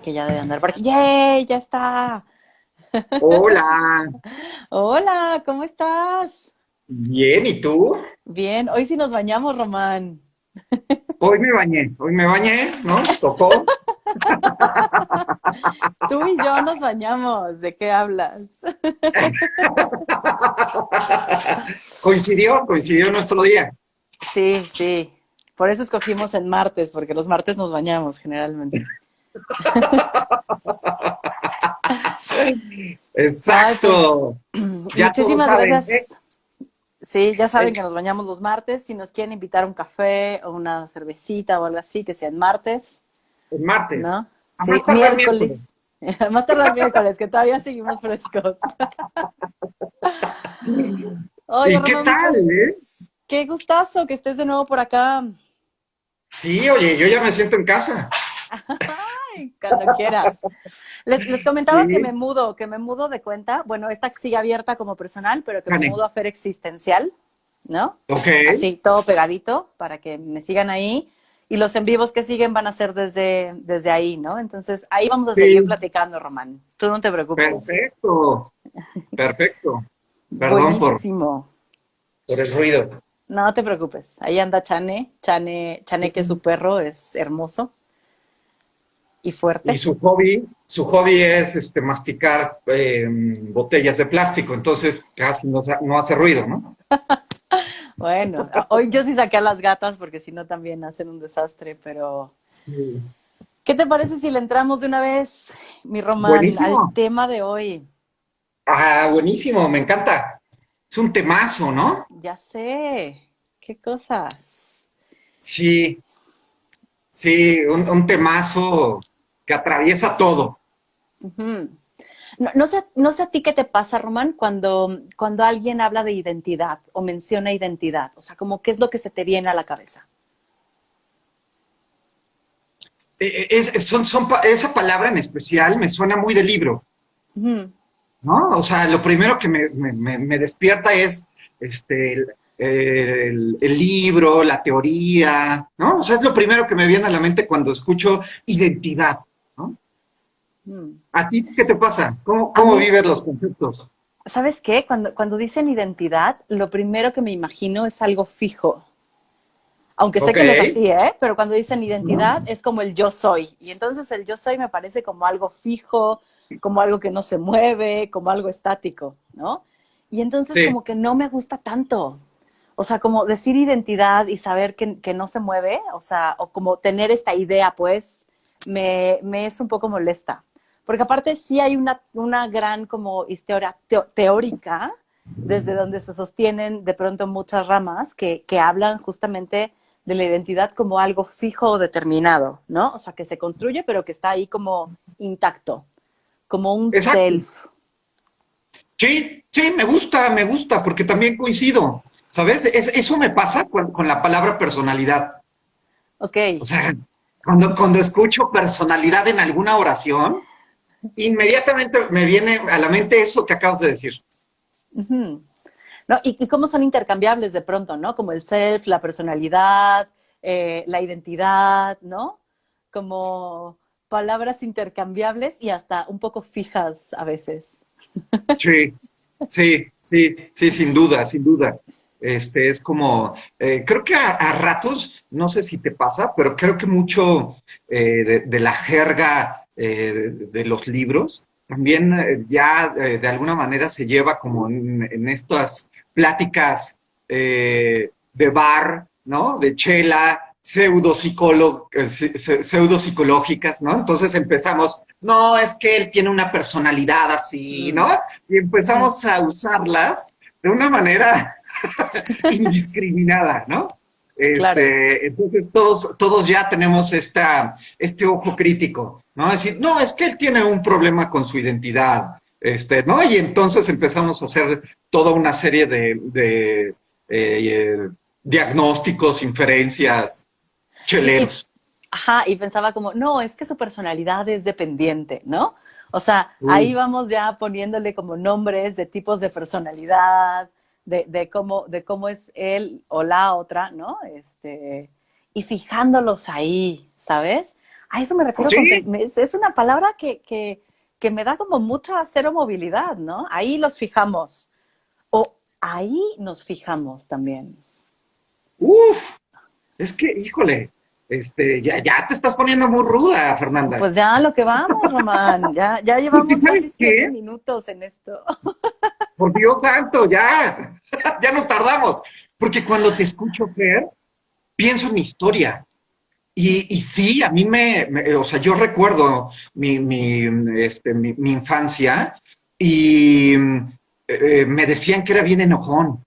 que ya debe andar por aquí. ¡Yay! ¡Ya está! Hola, Hola, ¿cómo estás? bien, ¿y tú? Bien, hoy sí nos bañamos, Román. Hoy me bañé, ¿no? Tocó. Tú y yo nos bañamos. ¿De qué hablas? Coincidió nuestro día. Sí, sí. Por eso escogimos en martes, porque los martes nos bañamos generalmente. Ay, pues, Exacto. Ya todos muchísimas saben, ¿eh? gracias. Sí, ya saben El, que nos bañamos los martes. Si nos quieren invitar a un café o una cervecita o algo así, que sea en martes, el martes. ¿no? A más Sí, tardar miércoles. miércoles. Más tarde el miércoles, que todavía seguimos frescos. Oye, ¿Y qué Román, tal, eh? pues qué gustazo que estés de nuevo por acá. Sí, oye, yo ya me siento en casa. Ay, cuando quieras. Les comentaba Sí, que me mudo de cuenta. Bueno, esta sigue abierta como personal, pero que me Jane. mudo a Fer Existencial, ¿no? Ok, Así, todo pegadito, para que me sigan ahí. Y los en vivos que siguen van a ser desde ahí, ¿no? Entonces, ahí vamos a seguir sí, platicando, Román. Tú no te preocupes. perfecto, perfecto. Perdón Buenísimo. por el ruido. No te preocupes. Ahí anda Chane. Chane, que su perro es hermoso y Y fuerte. su hobby es masticar botellas de plástico, entonces casi no hace ruido, ¿no? Bueno, hoy yo sí saqué a las gatas porque si no también hacen un desastre, pero Sí. ¿qué te parece si le entramos de una vez, mi Román, al Buenísimo. tema de hoy? Ah, buenísimo, me encanta. Es un temazo, ¿no? Ya sé, qué cosas. Sí, sí, un temazo que atraviesa todo. Ujú. No sé a ti qué te pasa, Román, cuando alguien habla de identidad o menciona identidad. O sea, como qué es lo que se te viene a la cabeza. Esa palabra en especial me suena muy de libro, Ujú. ¿no? O sea, lo primero que me despierta es el libro, la teoría, ¿no? O sea, es lo primero que me viene a la mente cuando escucho identidad, ¿no? Mm. ¿A ti qué te pasa? A Cómo mí, vives los conceptos? ¿sabes qué? Cuando dicen identidad, lo primero que me imagino es algo fijo. Aunque sé Ok. que no es así, ¿eh? Pero cuando dicen identidad ¿No? es como el yo soy. Y entonces el yo soy me parece como algo fijo, como algo que no se mueve, como algo estático, ¿no? Y entonces Sí, como que no me gusta tanto. O sea, como decir identidad y saber que no se mueve, o sea, o como tener esta idea, pues, me es un poco molesta. Porque aparte sí hay una gran como historia teórica desde donde se sostienen de pronto muchas ramas que hablan justamente de la identidad como algo fijo o determinado, ¿no? O sea, que se construye pero que está ahí como intacto, como un exacto. self. Sí, sí, me gusta, porque también coincido, ¿sabes? Eso me pasa con la palabra personalidad. Ok. O sea, cuando escucho personalidad en alguna oración, inmediatamente me viene a la mente eso que acabas de decir. Uh-huh. ¿No? Y cómo son intercambiables de pronto, ¿no? Como el self, la personalidad, la identidad, ¿no? Como palabras intercambiables y hasta un poco fijas a veces. Sí, sí, sí, sí, sin duda, sin duda. Es como, creo que a ratos, no sé si te pasa, pero creo que mucho de la jerga de los libros también ya de alguna manera se lleva como en estas pláticas de bar, ¿no? De chela, pseudopsicológicas, ¿no? Entonces empezamos, no, es que él tiene una personalidad así, ¿no? Mm. Y Ujú. empezamos a usarlas de una manera indiscriminada, ¿no? Claro. Entonces todos ya tenemos este ojo crítico, ¿no? Decir, no, es que él tiene un problema con su identidad, ¿no? Y entonces empezamos a hacer toda una serie de diagnósticos, inferencias, Y, cheleros. ajá, y pensaba como, no, es que su personalidad es dependiente, ¿no? O sea, ahí Uy, vamos ya poniéndole como nombres de tipos de personalidad, de cómo es él o la otra, ¿no? Y fijándolos ahí, ¿sabes? A eso me refiero con que Sí, es una palabra que me da como mucha cero movilidad, ¿no? Ahí los fijamos. O ahí nos fijamos también. uf, es que, híjole, ya te estás poniendo muy ruda, Fernanda. Pues ya a lo que vamos, Román. Ya Porque, llevamos casi ¿sabes 7 qué? minutos en esto. Por Dios santo, ya, ya nos tardamos. Porque cuando te escucho, Fer, pienso en mi historia. Y sí, a mí o sea, yo recuerdo mi infancia y me decían que era bien enojón.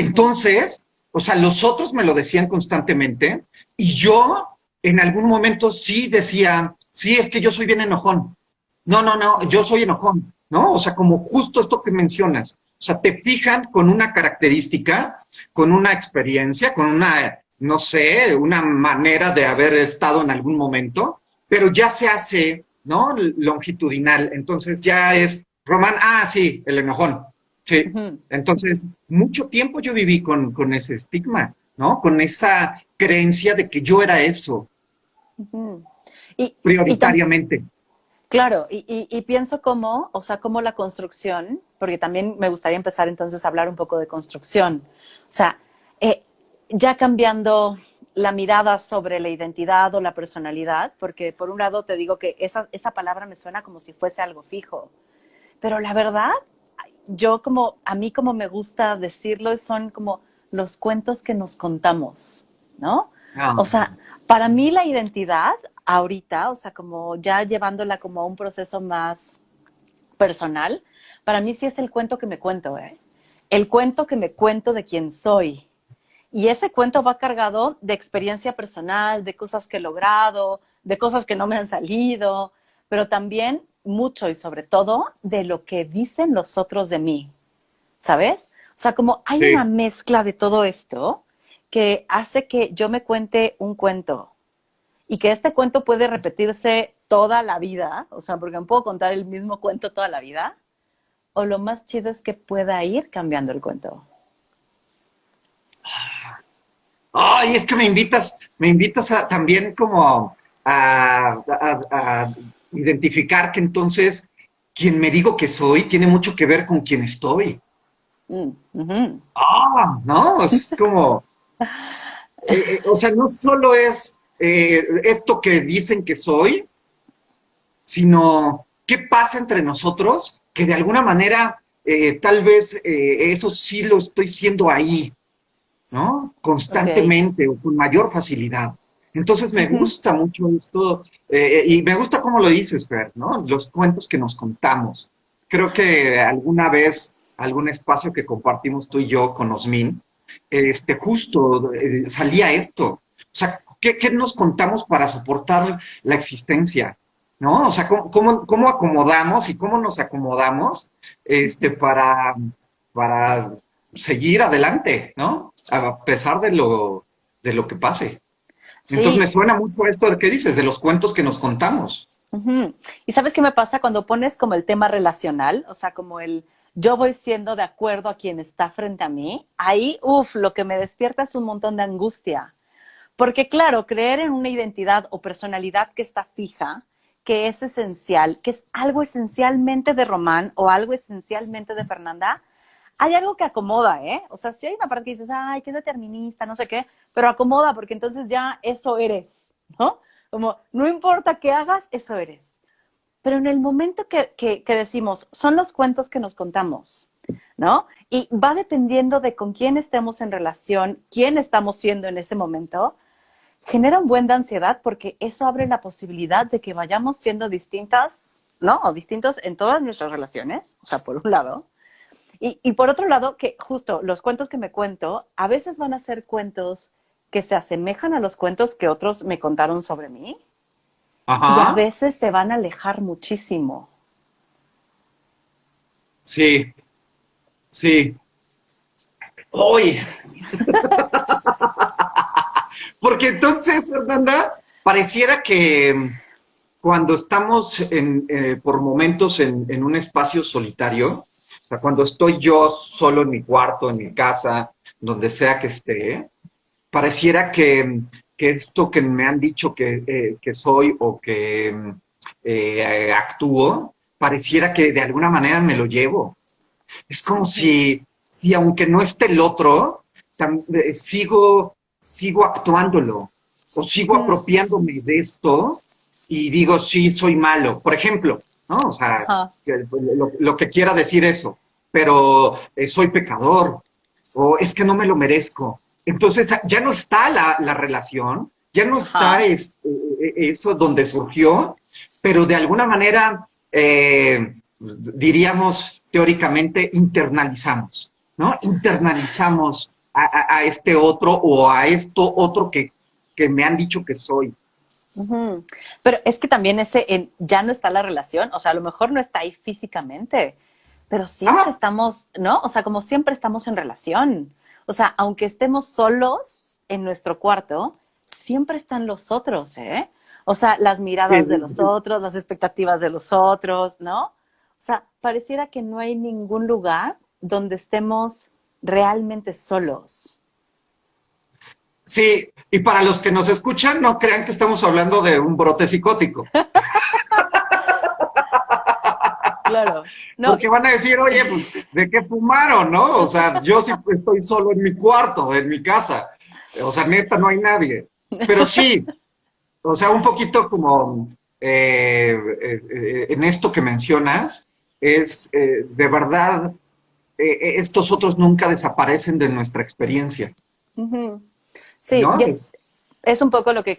Ujú, Entonces, o sea, los otros me lo decían constantemente y yo en algún momento sí decía, sí, es que yo soy bien enojón. No, no, no, yo soy enojón, ¿no? O sea, como justo esto que mencionas. O sea, te fijan con una característica, con una experiencia, con una, no sé, una manera de haber estado en algún momento, pero ya se hace, ¿no? Longitudinal. Entonces ya es, Román, ah, sí, el enojón. Sí. ujú, Entonces, mucho tiempo yo viví con ese estigma, ¿no? Con esa creencia de que yo era eso, ujú. Y, y prioritariamente. claro, y pienso cómo, o sea, cómo la construcción, porque también me gustaría empezar entonces a hablar un poco de construcción. O sea, eh, ya cambiando la mirada sobre la identidad o la personalidad, porque por un lado te digo que esa palabra me suena como si fuese algo fijo, pero la verdad, yo como, a mí como me gusta decirlo, son como los cuentos que nos contamos, ¿no? Ah, O sea, para mí la identidad ahorita, o sea, como ya llevándola como a un proceso más personal, para mí sí es el cuento que me cuento, ¿eh? El cuento que me cuento de quién soy. Y ese cuento va cargado de experiencia personal, de cosas que he logrado, de cosas que no me han salido, pero también mucho y sobre todo de lo que dicen los otros de mí, ¿sabes? O sea, como hay una sí. mezcla de todo esto que hace que yo me cuente un cuento y que este cuento puede repetirse toda la vida, o sea, porque me puedo contar el mismo cuento toda la vida, o lo más chido es que pueda ir cambiando el cuento. Ay, es que me invitas a, también como a identificar que entonces quien me digo que soy tiene mucho que ver con quien estoy. Mm, ujú. Ah, no, es como, o sea, no solo es esto que dicen que soy, sino qué pasa entre nosotros, que de alguna manera tal vez eso sí lo estoy siendo ahí, ¿no? Ok. Constantemente o con mayor facilidad. Entonces me Ujú. gusta mucho esto y me gusta cómo lo dices, Fer, ¿no? Los cuentos que nos contamos. Creo que alguna vez, algún espacio que compartimos tú y yo con Osmin, justo salía esto. O sea, ¿qué nos contamos para soportar la existencia? ¿No? O sea, ¿cómo acomodamos y cómo nos acomodamos para seguir adelante, ¿no? A pesar de lo que pase. Entonces me Sí. suena mucho esto de que dices, de los cuentos que nos contamos. Ujú. ¿Y sabes qué me pasa cuando pones como el tema relacional? O sea, como el yo voy siendo de acuerdo a quien está frente a mí. Ahí, uff, lo que me despierta es un montón de angustia. Porque claro, creer en una identidad o personalidad que está fija, que es esencial, que es algo esencialmente de Román o algo esencialmente de Fernanda, hay algo que acomoda, ¿eh? O sea, si hay una parte que dices, ay, qué determinista, no sé qué, pero acomoda porque entonces ya eso eres, ¿no? Como, no importa qué hagas, eso eres. Pero en el momento que decimos, son los cuentos que nos contamos, ¿no? Y va dependiendo de con quién estemos en relación, quién estamos siendo en ese momento, genera un buen de ansiedad porque eso abre la posibilidad de que vayamos siendo distintas, ¿no? O distintos en todas nuestras relaciones, o sea, por un lado. Y por otro lado, que justo los cuentos que me cuento, a veces van a ser cuentos que se asemejan a los cuentos que otros me contaron sobre mí y a Ajá, veces se van a alejar muchísimo. sí, sí. Hoy, porque entonces, Fernanda, pareciera que cuando estamos por momentos en un espacio solitario, o sea, cuando estoy yo solo en mi cuarto, en mi casa, donde sea que esté, pareciera que esto que me han dicho que soy o que actúo, pareciera que de alguna manera me lo llevo. Es como si aunque no esté el otro, sigo actuándolo o sigo apropiándome de esto y digo, sí, soy malo. Por ejemplo, ¿no? O sea, Ajá. lo que quiera decir eso, pero soy pecador o es que no me lo merezco. Entonces ya no está la relación, ya no está Ajá. eso donde surgió, pero de alguna manera, diríamos teóricamente, internalizamos, ¿no? Internalizamos a este otro o a esto otro que me han dicho que soy. Ujú. Pero es que también ya no está la relación, o sea, a lo mejor no está ahí físicamente, pero siempre Ah, estamos, ¿no? O sea, como siempre estamos en relación. O sea, aunque estemos solos en nuestro cuarto, siempre están los otros, ¿eh? O sea, las sí, miradas de los otros, las expectativas de los otros, ¿no? O sea, pareciera que no hay ningún lugar donde estemos realmente solos. sí, y para los que nos escuchan, no crean que estamos hablando de un brote psicótico, Claro. No, porque van a decir, oye, pues, ¿de qué fumaron, no? O sea, yo sí estoy solo en mi cuarto, en mi casa, o sea, neta, no hay nadie. Pero sí, o sea, un poquito como en esto que mencionas, es de verdad, estos otros nunca desaparecen de nuestra experiencia, ujú. Sí, ¿no? y es un poco lo que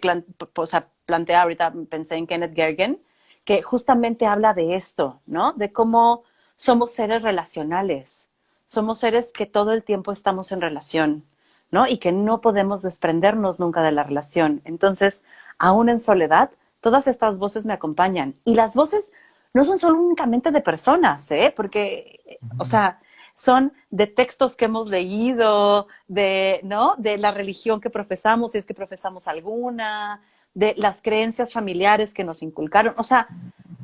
o sea, plantea ahorita, pensé en Kenneth Gergen, que justamente habla de esto, ¿no? De cómo somos seres relacionales, somos seres que todo el tiempo estamos en relación, ¿no? Y que no podemos desprendernos nunca de la relación. Entonces, aún en soledad, todas estas voces me acompañan. Y las voces no son solo únicamente de personas, ¿eh? Porque, o sea, son de textos que hemos leído, de, ¿no? De la religión que profesamos, si es que profesamos alguna, de las creencias familiares que nos inculcaron. O sea,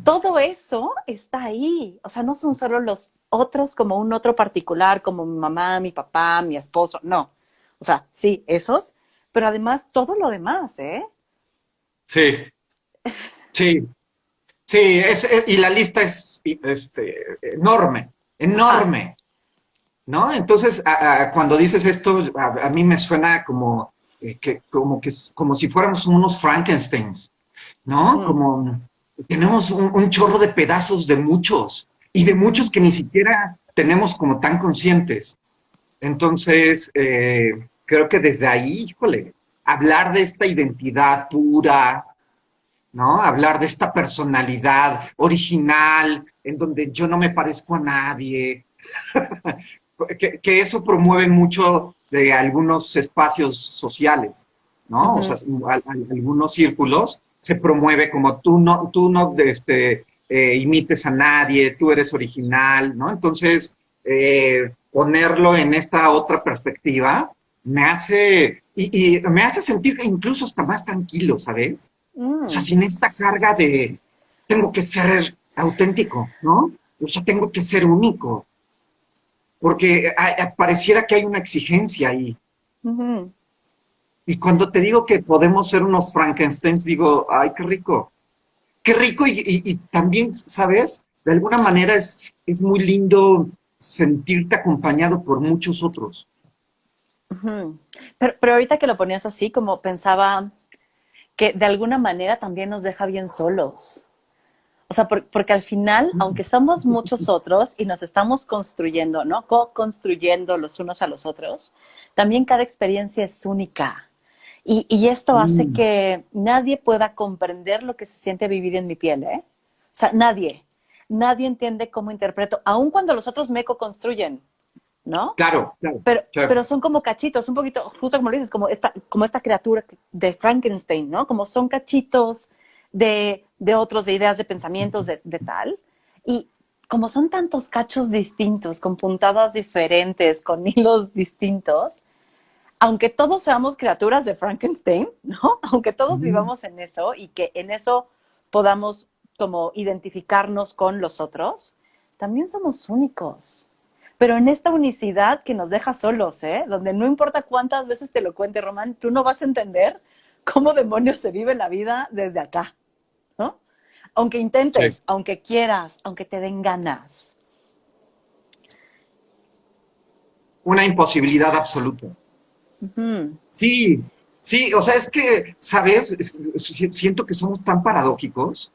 todo eso está ahí. O sea, no son solo los otros como un otro particular, como mi mamá, mi papá, mi esposo. No. O sea, sí, esos, pero además todo lo demás, ¿eh? Sí, sí, sí, y la lista es enorme, Ajá. enorme, ¿no? Entonces, cuando dices esto, a mí me suena como, como si fuéramos unos Frankensteins, ¿no? Ujú. Como tenemos un chorro de pedazos de muchos y de muchos que ni siquiera tenemos como tan conscientes. Entonces, creo que desde ahí, híjole, hablar de esta identidad pura, ¿no? Hablar de esta personalidad original, en donde yo no me parezco a nadie, que eso promueve mucho de algunos espacios sociales, ¿no? O sea, Ujú. algunos círculos se promueve como tú no imites a nadie, tú eres original, ¿no? Entonces, ponerlo en esta otra perspectiva me hace, y me hace sentir incluso hasta más tranquilo, ¿sabes? O sea, Mm. sin esta carga de tengo que ser auténtico, ¿no? O sea, tengo que ser único, porque pareciera que hay una exigencia ahí. Ujú. Y cuando te digo que podemos ser unos Frankensteins, digo, ay, qué rico. Qué rico y también, ¿sabes? De alguna manera es muy lindo sentirte acompañado por muchos otros. Ujú. Pero ahorita que lo ponías así, como pensaba que de alguna manera también nos deja bien solos. O sea, porque al final, aunque somos muchos otros y nos estamos construyendo, ¿no? Co-construyendo los unos a los otros, también cada experiencia es única. Y esto hace Mm, que nadie pueda comprender lo que se siente vivir en mi piel, ¿eh? O sea, nadie. Nadie entiende cómo interpreto, aun cuando los otros me co-construyen, ¿no? claro, claro, Pero claro. son como cachitos, un poquito, justo como lo dices, como esta criatura de Frankenstein, ¿no? Como son cachitos de otros, de ideas, de pensamientos, de tal. Y como son tantos cachos distintos, con puntadas diferentes, con hilos distintos, aunque todos seamos criaturas de Frankenstein, ¿no? Aunque todos Mm, vivamos en eso y que en eso podamos como identificarnos con los otros, también somos únicos. Pero en esta unicidad que nos deja solos, ¿eh? Donde no importa cuántas veces te lo cuente Román, tú no vas a entender cómo demonios se vive la vida desde acá, ¿no? Aunque intentes, Sí. aunque quieras, aunque te den ganas. Una imposibilidad absoluta. Ujú. Sí, sí, o sea, es que, ¿sabes? Siento que somos tan paradójicos,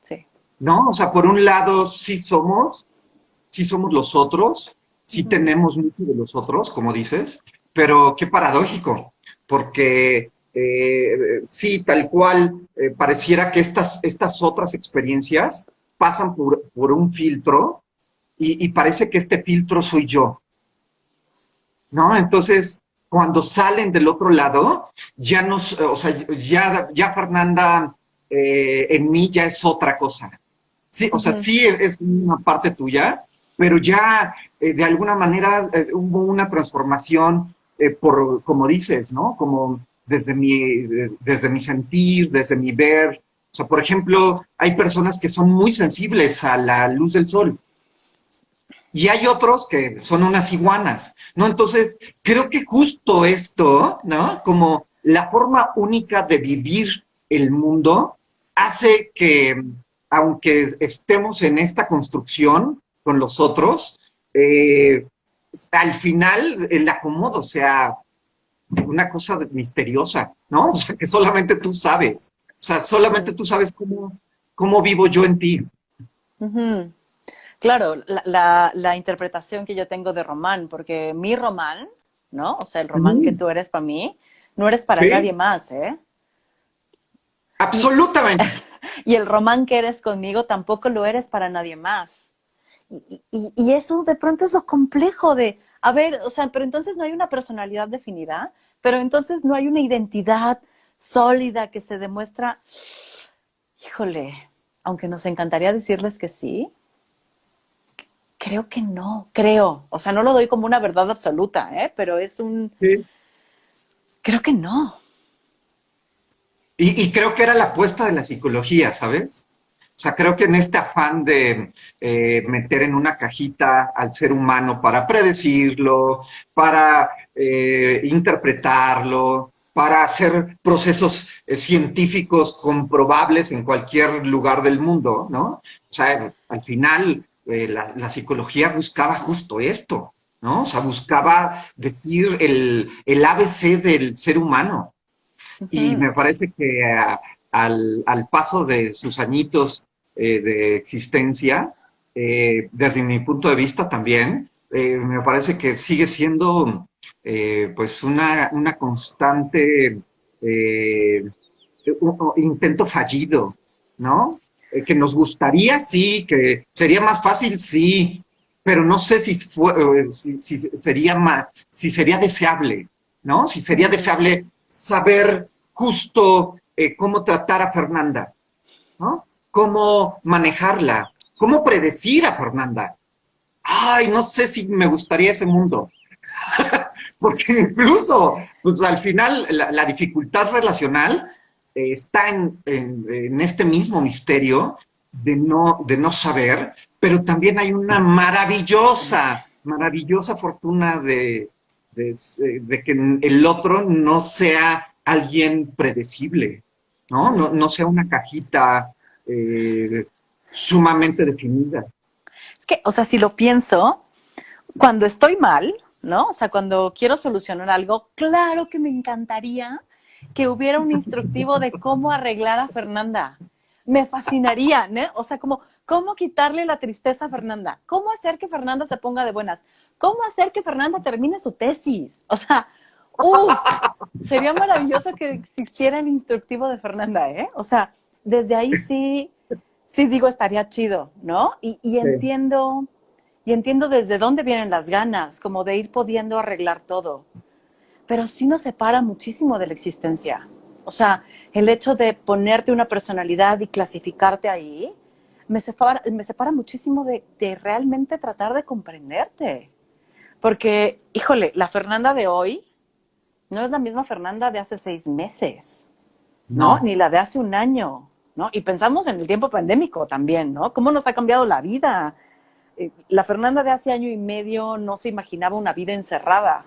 Sí. ¿no? O sea, por un lado sí somos los otros, sí Ujú. tenemos mucho de los otros, como dices, pero qué paradójico, porque sí, tal cual, pareciera que estas otras experiencias pasan por un filtro y parece que este filtro soy yo, ¿no? Entonces, cuando salen del otro lado, ya nos, o sea, ya Fernanda en mí ya es otra cosa. Sí, o sea, Ujú. sí es una parte tuya, pero ya de alguna manera hubo una transformación por, como dices, ¿no? Como desde mi sentir, desde mi ver. O sea, por ejemplo, hay personas que son muy sensibles a la luz del sol y hay otros que son unas iguanas, ¿no? Entonces, creo que justo esto, ¿no? Como la forma única de vivir el mundo hace que, aunque estemos en esta construcción con los otros, al final el acomodo sea una cosa misteriosa, ¿no? O sea, que solamente tú sabes. O sea, solamente Ujú. tú sabes cómo vivo yo en ti. Ujú. Claro, la interpretación que yo tengo de Román, porque mi Román, ¿no? O sea, el Román que Ujú. tú eres para mí, no eres para Sí, nadie más, ¿eh? Y, absolutamente. y el Román que eres conmigo tampoco lo eres para nadie más. Y eso de pronto es lo complejo de, a ver, o sea, pero entonces no hay una personalidad definida, pero entonces no hay una identidad sólida que se demuestra. Híjole, aunque nos encantaría decirles que sí, creo que no, creo. O sea, no lo doy como una verdad absoluta, ¿eh? Pero es un, Sí. creo que no. Y creo que era la apuesta de la psicología, ¿sabes? O sea, creo que en este afán de meter en una cajita al ser humano para predecirlo, para interpretarlo, para hacer procesos científicos comprobables en cualquier lugar del mundo, ¿no? O sea, al final la psicología buscaba justo esto, ¿no? O sea, buscaba decir el ABC del ser humano. Y Ujú. me parece que al paso de sus añitos de existencia, desde mi punto de vista también, me parece que sigue siendo pues una constante intento fallido, ¿no? Que nos gustaría, sí, que sería más fácil, sí, pero no sé si sería si sería deseable, ¿no? Si sería Ujú. deseable saber justo cómo tratar a Fernanda, ¿no? Cómo manejarla, cómo predecir a Fernanda. Ay, no sé si me gustaría ese mundo, porque incluso, pues al final, la dificultad relacional está en este mismo misterio de no saber, pero también hay una maravillosa fortuna de que el otro no sea alguien predecible, ¿no? No sea una cajita sumamente definida. Es que, o sea, si lo pienso, cuando estoy mal, ¿no? O sea, cuando quiero solucionar algo, claro que me encantaría que hubiera un instructivo de cómo arreglar a Fernanda. Me fascinaría, ¿no? O sea, como cómo quitarle la tristeza a Fernanda, cómo hacer que Fernanda se ponga de buenas, cómo hacer que Fernanda termine su tesis. O sea, uff, sería maravilloso que existiera el instructivo de Fernanda, ¿eh? O sea, desde ahí sí, sí digo estaría chido, ¿no? Sí. Y entiendo desde dónde vienen las ganas, como de ir pudiendo arreglar todo. Pero sí nos separa muchísimo de la existencia. O sea, el hecho de ponerte una personalidad y clasificarte ahí, me separa muchísimo de realmente tratar de comprenderte. Porque, híjole, la Fernanda de hoy no es la misma Fernanda de hace 6 meses, ¿no? No. Ni la de hace un año, ¿no? Y pensamos en el tiempo pandémico también, ¿no? ¿Cómo nos ha cambiado la vida? La Fernanda de hace año y medio no se imaginaba una vida encerrada.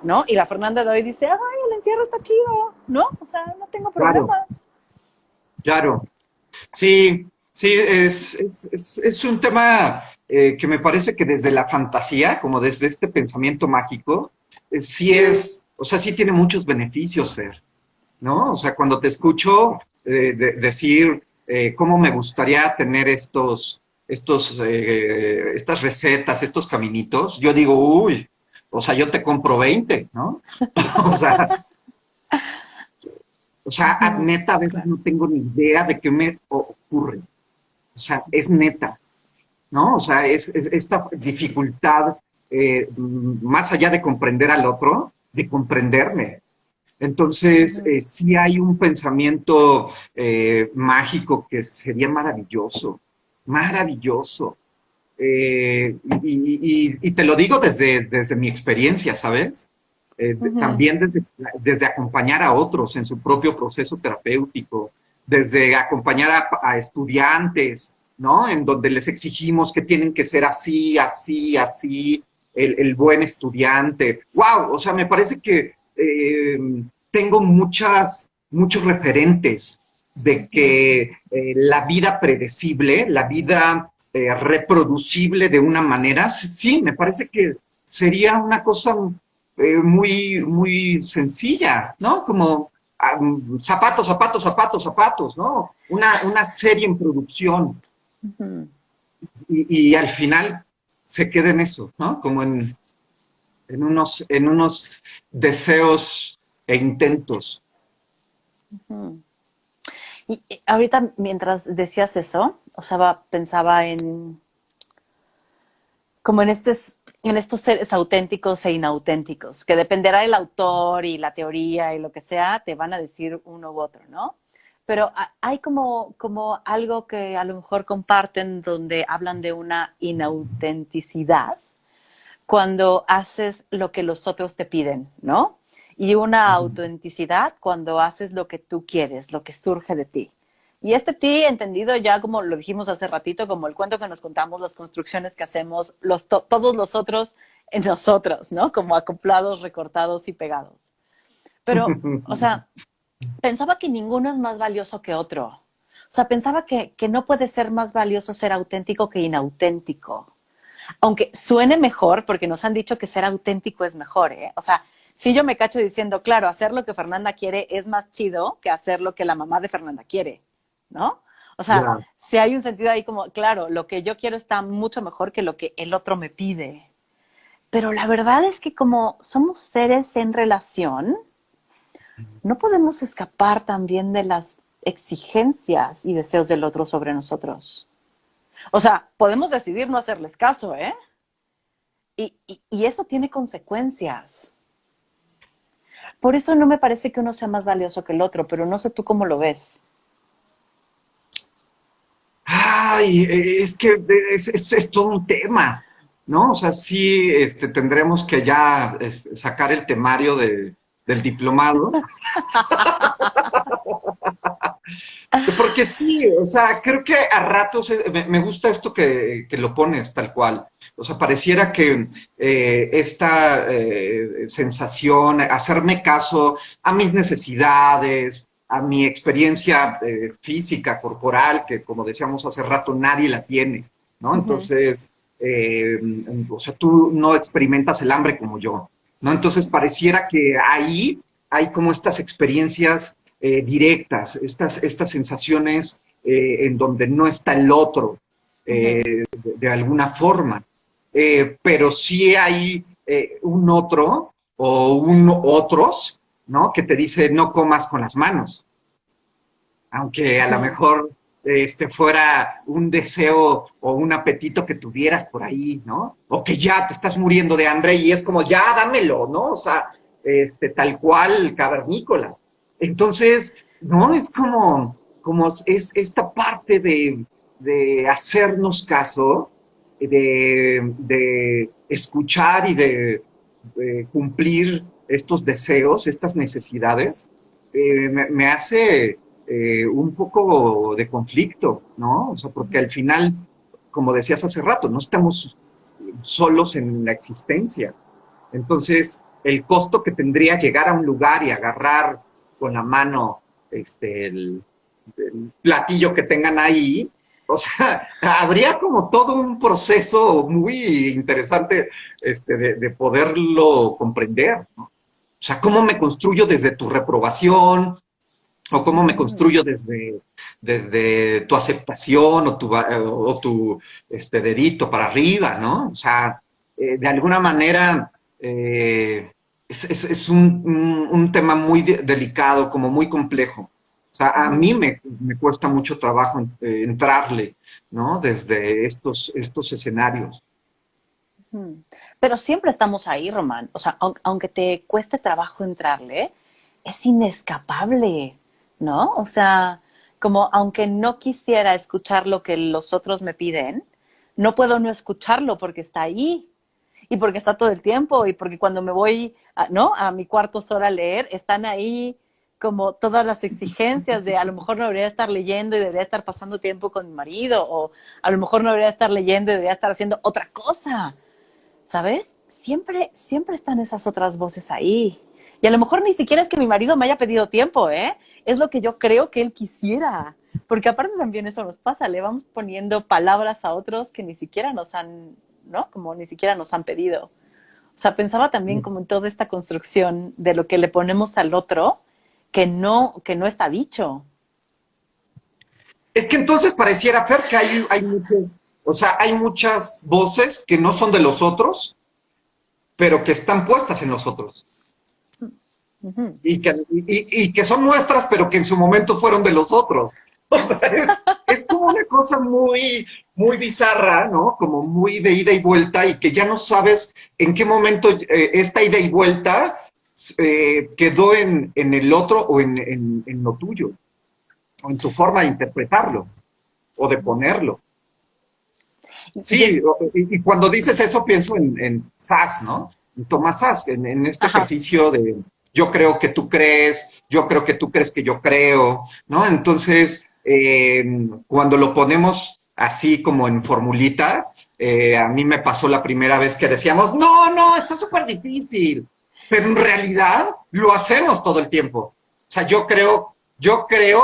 ¿no? Y la Fernanda de hoy dice, ay, el encierro está chido, ¿no? O sea, no tengo Claro, problemas. claro. Sí, sí, es un tema que me parece que desde la fantasía, como desde este pensamiento mágico, sí o sea, sí tiene muchos beneficios, Fer, ¿no? O sea, cuando te escucho decir cómo me gustaría tener estas recetas, estos caminitos, yo digo, uy, o sea, yo te compro 20, ¿no? O sea, neta, a veces Claro. no tengo ni idea de qué me ocurre. O sea, es neta, ¿no? O sea, es esta dificultad, más allá de comprender al otro, de comprenderme. Entonces, sí hay un pensamiento mágico que sería maravilloso, maravilloso. Y te lo digo desde mi experiencia, ¿sabes? También desde acompañar a otros en su propio proceso terapéutico, desde acompañar a estudiantes, ¿no? En donde les exigimos que tienen que ser así, así, así, el buen estudiante. ¡Wow! O sea, me parece que tengo muchos referentes de que la vida predecible, la vida reproducible de una manera, sí, me parece que sería una cosa muy sencilla, ¿no? Como zapatos, zapatos, zapatos, zapatos, ¿no? Una serie en producción y al final se queda en eso, ¿no? Como en unos deseos e intentos. Y ahorita, mientras decías eso, o sea, pensaba en como en estos seres auténticos e inauténticos, que dependerá del autor y la teoría y lo que sea, te van a decir uno u otro, ¿no? Pero hay como algo que a lo mejor comparten donde hablan de una inautenticidad cuando haces lo que los otros te piden, ¿no? Y una autenticidad cuando haces lo que tú quieres, lo que surge de ti. Y este ti, entendido ya como lo dijimos hace ratito, como el cuento que nos contamos, las construcciones que hacemos, todos los otros en nosotros, ¿no? Como acoplados, recortados y pegados. Pero, o sea, pensaba que ninguno es más valioso que otro. O sea, pensaba que no puede ser más valioso ser auténtico que inauténtico. Aunque suene mejor, porque nos han dicho que ser auténtico es mejor, ¿eh? O sea, si yo me cacho diciendo, claro, hacer lo que Fernanda quiere es más chido que hacer lo que la mamá de Fernanda quiere, ¿no? O sea, Ya. si hay un sentido ahí como, claro, lo que yo quiero está mucho mejor que lo que el otro me pide. Pero la verdad es que como somos seres en relación, no podemos escapar también de las exigencias y deseos del otro sobre nosotros. O sea, podemos decidir no hacerles caso, ¿eh? Y eso tiene consecuencias. Por eso no me parece que uno sea más valioso que el otro, pero no sé tú cómo lo ves. Ay, es que es todo un tema, ¿no? O sea, sí, tendremos que ya sacar el temario del diplomado. Porque sí, o sea, creo que a ratos me gusta esto que lo pones tal cual. O sea, pareciera que esta sensación, hacerme caso a mis necesidades, a mi experiencia física, corporal, que como decíamos hace rato, nadie la tiene, ¿no? Entonces, o sea, tú no experimentas el hambre como yo, ¿no? Entonces, pareciera que ahí hay como estas experiencias directas, estas sensaciones en donde no está el otro de alguna forma. Pero sí hay un otro o otros, ¿no? Que te dice no comas con las manos, aunque a lo mejor fuera un deseo o un apetito que tuvieras por ahí, ¿no? O que ya te estás muriendo de hambre y es como, ya dámelo, ¿no? O sea, tal cual cavernícolas. Entonces, no, es como es esta parte de hacernos caso, de escuchar y de cumplir estos deseos, estas necesidades, me hace un poco de conflicto, ¿no? O sea, porque al final, como decías hace rato, no estamos solos en la existencia. Entonces, el costo que tendría llegar a un lugar y agarrar con la mano el platillo que tengan ahí. O sea, habría como todo un proceso muy interesante de poderlo comprender, ¿no? O sea, ¿cómo me construyo desde tu reprobación? ¿O cómo me construyo desde tu aceptación o tu dedito para arriba, ¿no? O sea, de alguna manera es un tema muy delicado, como muy complejo. O sea, a mí me cuesta mucho trabajo entrarle, ¿no? Desde estos escenarios. Pero siempre estamos ahí, Román. O sea, aunque te cueste trabajo entrarle, es inescapable, ¿no? O sea, como aunque no quisiera escuchar lo que los otros me piden, no puedo no escucharlo porque está ahí y porque está todo el tiempo y porque cuando me voy, ¿no? A mi cuarto sola a leer, están ahí como todas las exigencias de a lo mejor no debería estar leyendo y debería estar pasando tiempo con mi marido o a lo mejor no debería estar leyendo y debería estar haciendo otra cosa. ¿Sabes? Siempre, siempre están esas otras voces ahí. Y a lo mejor ni siquiera es que mi marido me haya pedido tiempo, ¿eh? Es lo que yo creo que él quisiera. Porque aparte también eso nos pasa, le vamos poniendo palabras a otros que ni siquiera nos han, ¿no? Como ni siquiera nos han pedido. O sea, pensaba también como en toda esta construcción de lo que le ponemos al otro que no está dicho. Es que entonces pareciera, Fer, que hay muchas, o sea, hay muchas voces que no son de los otros, pero que están puestas en los otros. Y que son nuestras, pero que en su momento fueron de los otros. O sea, es como una cosa muy, muy bizarra, ¿no? Como muy de ida y vuelta y que ya no sabes en qué momento esta ida y vuelta quedó en el otro o en lo tuyo, o en tu forma de interpretarlo o de ponerlo. Y Sí, es, y cuando dices eso pienso en Sass, ¿no? En Tomás Sass, en este ajá, ejercicio de yo creo que tú crees, yo creo que tú crees que yo creo, ¿no? Entonces, cuando lo ponemos así como en formulita, a mí me pasó la primera vez que decíamos, no, no, está súper difícil, pero en realidad lo hacemos todo el tiempo. O sea, yo creo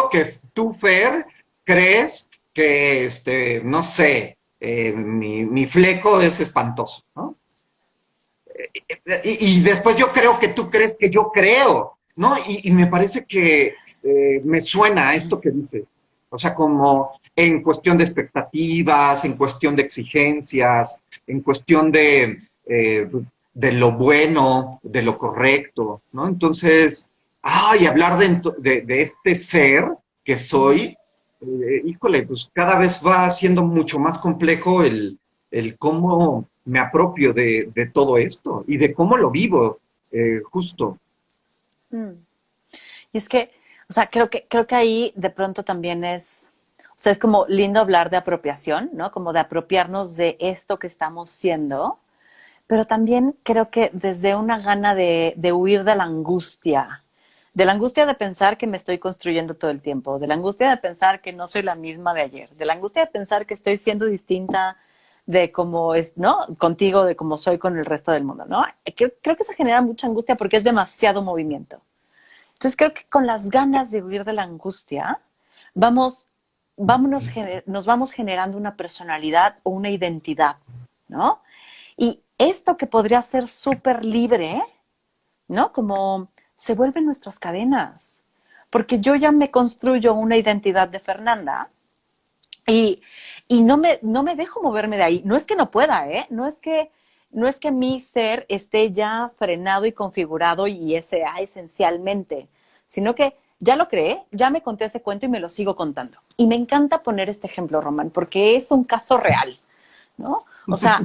que tú, Fer, crees que, no sé, mi fleco es espantoso, ¿no? Y después yo creo que tú crees que yo creo, ¿no? Y me parece que me suena esto que dice. O sea, como en cuestión de expectativas, en cuestión de exigencias, en cuestión de lo bueno, de lo correcto, ¿no? Entonces, hablar de este ser que soy, híjole, pues cada vez va siendo mucho más complejo el cómo me apropio de todo esto y de cómo lo vivo, justo. y es que, o sea, creo que ahí de pronto también o sea, es como lindo hablar de apropiación, ¿no? Como de apropiarnos de esto que estamos siendo, pero también creo que desde una gana de huir de la angustia de pensar que me estoy construyendo todo el tiempo, de la angustia de pensar que no soy la misma de ayer, de la angustia de pensar que estoy siendo distinta de cómo es, ¿no? Contigo, de cómo soy con el resto del mundo, ¿no? Creo que se genera mucha angustia porque es demasiado movimiento. Entonces creo que con las ganas de huir de la angustia, vamos, nos vamos generando una personalidad o una identidad, ¿no? Y esto que podría ser súper libre, ¿no? Como se vuelven nuestras cadenas. Porque yo ya me construyo una identidad de Fernanda y, y no me dejo moverme de ahí. No es que no pueda, ¿eh? No es que mi ser esté ya frenado y configurado y ese esencialmente, sino que ya lo creé, ya me conté ese cuento y me lo sigo contando. Y me encanta poner este ejemplo, Román, porque es un caso real, ¿no? O sea,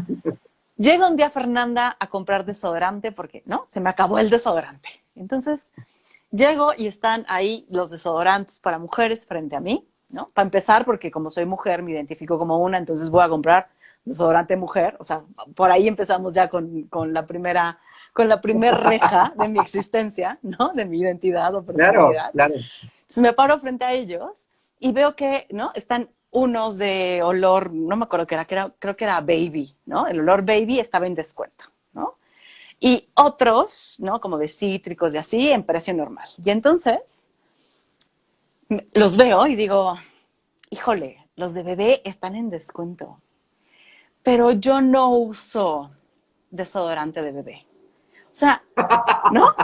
llega un día Fernanda a comprar desodorante porque, ¿no? Se me acabó el desodorante. Entonces, llego y están ahí los desodorantes para mujeres frente a mí, ¿no? Para empezar, porque como soy mujer, me identifico como una, entonces voy a comprar desodorante mujer. O sea, por ahí empezamos ya con la primera reja de mi existencia, ¿no? De mi identidad o Claro, personalidad. claro. Entonces me paro frente a ellos y veo que, ¿no? Están unos de olor, no me acuerdo qué era, creo que era baby, ¿no? El olor baby estaba en descuento, ¿no? y otros, ¿no? Como de cítricos y así, en precio normal. Y entonces los veo y digo, híjole, los de bebé están en descuento, pero yo no uso desodorante de bebé. O sea, ¿no?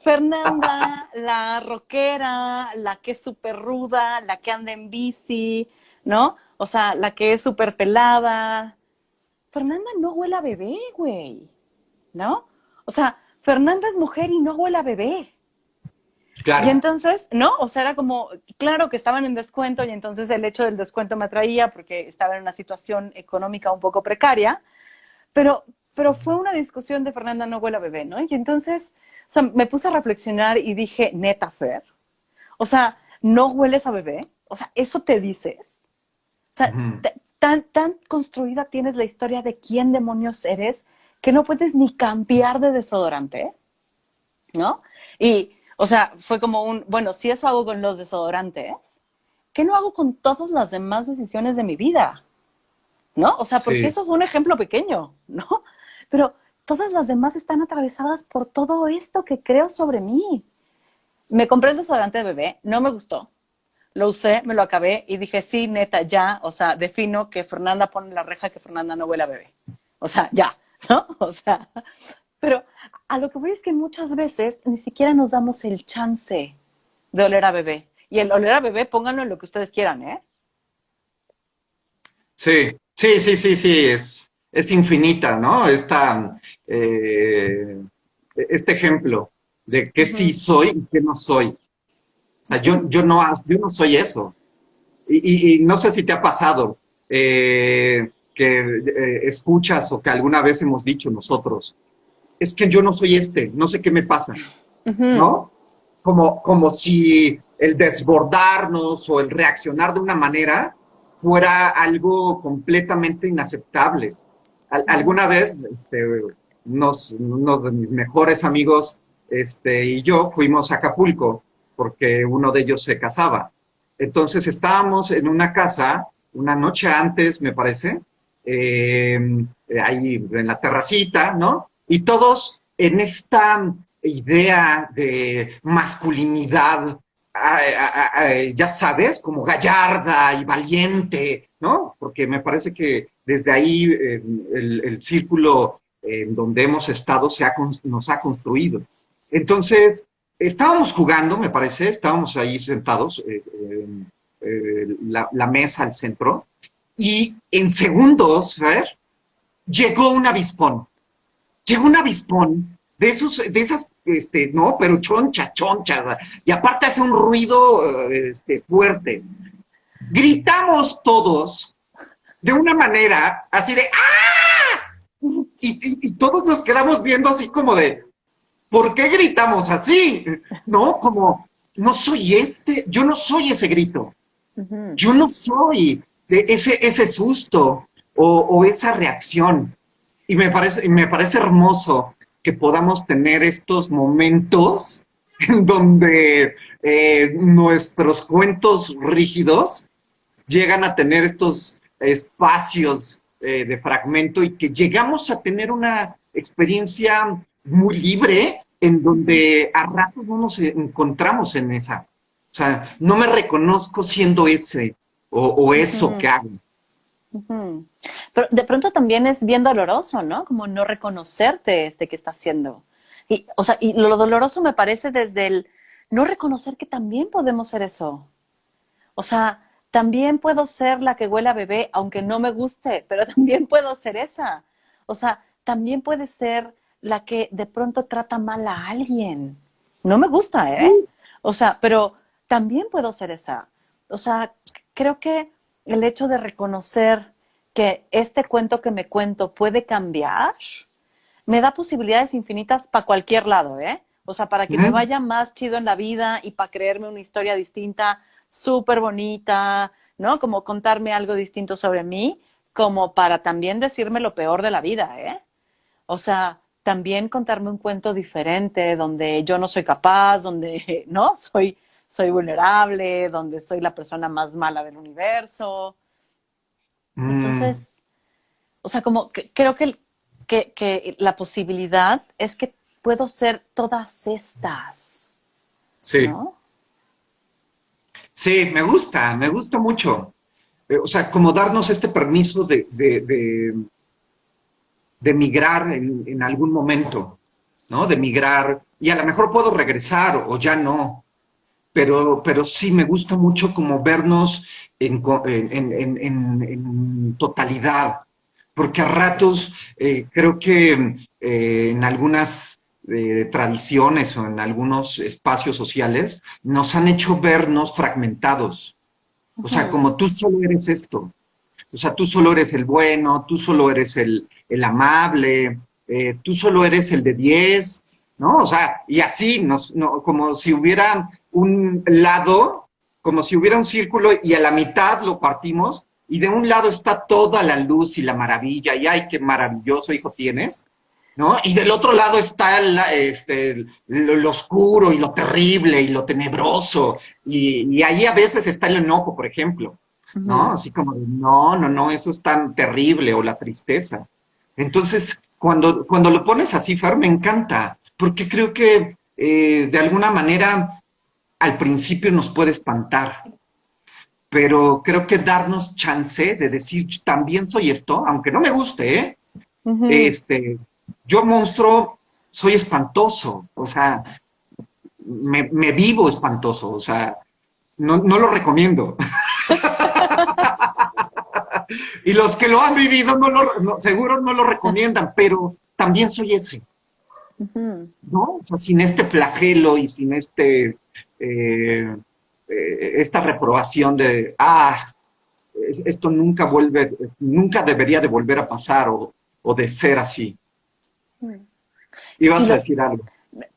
Fernanda, la rockera, la que es súper ruda, la que anda en bici, ¿no? O sea, la que es súper pelada. Fernanda no huele a bebé, güey, ¿no? O sea, Fernanda es mujer y no huele a bebé. Y Claro. entonces, ¿no? O sea, era como, claro que estaban en descuento y entonces el hecho del descuento me atraía porque estaba en una situación económica un poco precaria, pero, pero fue una discusión de Fernanda no huele a bebé, ¿no? Y entonces, o sea, me puse a reflexionar y dije, neta, Fer, o sea, ¿no hueles a bebé? O sea, ¿eso te dices? O sea, Ujú. tan construida tienes la historia de quién demonios eres que no puedes ni cambiar de desodorante, ¿no? Y, o sea, fue como un, bueno, si eso hago con los desodorantes, ¿qué no hago con todas las demás decisiones de mi vida? ¿No? O sea, porque Sí. eso fue un ejemplo pequeño, ¿no? Pero todas las demás están atravesadas por todo esto que creo sobre mí. Me compré el desodorante de bebé, no me gustó. Lo usé, me lo acabé y dije, sí, neta, ya, o sea, defino que Fernanda pone la reja que Fernanda no huele a bebé. O sea, ya, ¿no? O sea, pero a lo que voy es que muchas veces ni siquiera nos damos el chance de oler a bebé. Y el oler a bebé, pónganlo en lo que ustedes quieran, ¿eh? Sí, sí, sí, sí, sí, es infinita, ¿no? Este ejemplo de qué sí Ujú. soy y qué no soy. O sea, yo no soy eso. Y no sé si te ha pasado que escuchas o que alguna vez hemos dicho nosotros, es que yo no soy no sé qué me pasa, Ujú. ¿no? Como si el desbordarnos o el reaccionar de una manera fuera algo completamente inaceptable. Alguna vez, uno de mis mejores amigos y yo fuimos a Acapulco porque uno de ellos se casaba. Entonces estábamos en una casa una noche antes, me parece, eh, ahí en la terracita, ¿no? Y todos en esta idea de masculinidad, ya sabes, como gallarda y valiente, ¿no? Porque me parece que desde ahí el círculo en donde hemos estado nos ha construido. Entonces, estábamos jugando, me parece, estábamos ahí sentados, la mesa al centro, y en segundos, Fer, llegó un avispón. Llegó un avispón de esas, no, pero chonchas, chonchas, y aparte hace un ruido fuerte. Gritamos todos de una manera así de ¡ah! Y todos nos quedamos viendo así como de ¿por qué gritamos así? No, como no soy yo no soy ese grito, Ujú. yo no soy de ese susto o esa reacción. Y me parece hermoso que podamos tener estos momentos en donde nuestros cuentos rígidos llegan a tener estos espacios de fragmento y que llegamos a tener una experiencia muy libre en Ujú. donde a ratos no nos encontramos en esa. O sea, no me reconozco siendo ese o eso que Ujú. hago. Ujú. Pero de pronto también es bien doloroso, ¿no? Como no reconocerte este que estás haciendo. Y, o sea, y lo doloroso me parece desde el no reconocer que también podemos ser eso. O sea, también puedo ser la que huele a bebé, aunque no me guste, pero también puedo ser esa. O sea, también puede ser la que de pronto trata mal a alguien. No me gusta, ¿eh? O sea, pero también puedo ser esa. O sea, creo que el hecho de reconocer que este cuento que me cuento puede cambiar, me da posibilidades infinitas para cualquier lado, ¿eh? O sea, para que me Ujú. vaya más chido en la vida y para creerme una historia distinta, súper bonita, ¿no? Como contarme algo distinto sobre mí, como para también decirme lo peor de la vida, ¿eh? O sea, también contarme un cuento diferente, donde yo no soy capaz, donde, ¿no? Soy vulnerable, donde soy la persona más mala del universo. Mm, Entonces, o sea, como que creo que que la posibilidad es que puedo ser todas estas, Sí, ¿no? sí, me gusta mucho. O sea, como darnos este permiso de migrar en algún momento, ¿no? De migrar, y a lo mejor puedo regresar o ya no, pero sí me gusta mucho como vernos en totalidad, porque a ratos creo que en algunas tradiciones o en algunos espacios sociales nos han hecho vernos fragmentados, o sea, Ujú, como tú solo eres esto, o sea, tú solo eres el bueno, tú solo eres el amable, tú solo eres el de 10, ¿no? O sea, y así, como si hubiera un lado, como si hubiera un círculo y a la mitad lo partimos y de un lado está toda la luz y la maravilla y ay, qué maravilloso hijo tienes, ¿no? Y del otro lado está lo oscuro y lo terrible y lo tenebroso y ahí a veces está el enojo, por ejemplo. ¿No? ujú. Así como, no, no, no, eso es tan terrible, o la tristeza. Entonces, cuando lo pones así, Fer, me encanta, porque creo que de alguna manera al principio nos puede espantar, pero creo que darnos chance de decir, también soy esto, aunque no me guste, ¿eh? Ujú. Este, yo monstruo soy espantoso, o sea, me vivo espantoso, o sea, no lo recomiendo. Y los que lo han vivido seguro no lo recomiendan, pero también soy ese, Ujú. ¿no? O sea, sin este flagelo y sin esta reprobación de, esto nunca debería de volver a pasar o de ser así. Y Ibas a lo, decir algo.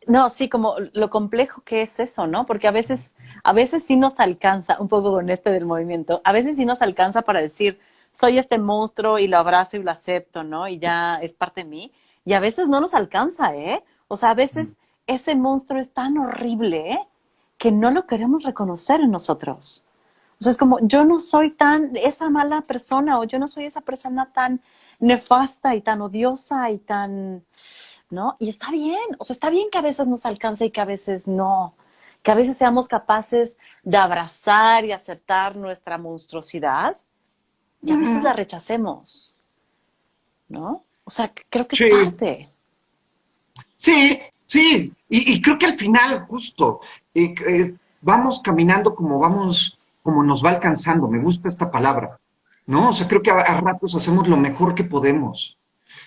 no, sí, como lo complejo que es eso, ¿no? Porque a veces sí nos alcanza, un poco con este del movimiento, a veces sí nos alcanza para decir, soy este monstruo y lo abrazo y lo acepto, ¿no? Y ya es parte de mí. Y a veces no nos alcanza, ¿eh? O sea, a veces ese monstruo es tan horrible, ¿eh? Que no lo queremos reconocer en nosotros. O sea, es como, yo no soy tan esa mala persona o yo no soy esa persona tan nefasta y tan odiosa y tan, ¿no? Y está bien, o sea, está bien que a veces nos alcance y que a veces no, que a veces seamos capaces de abrazar y aceptar nuestra monstruosidad y a veces la rechacemos, ¿no? O sea, creo que es Sí, parte. sí, sí. Y creo que al final, justo, vamos caminando como nos va alcanzando. Me gusta esta palabra, ¿no? O sea, creo que a ratos hacemos lo mejor que podemos.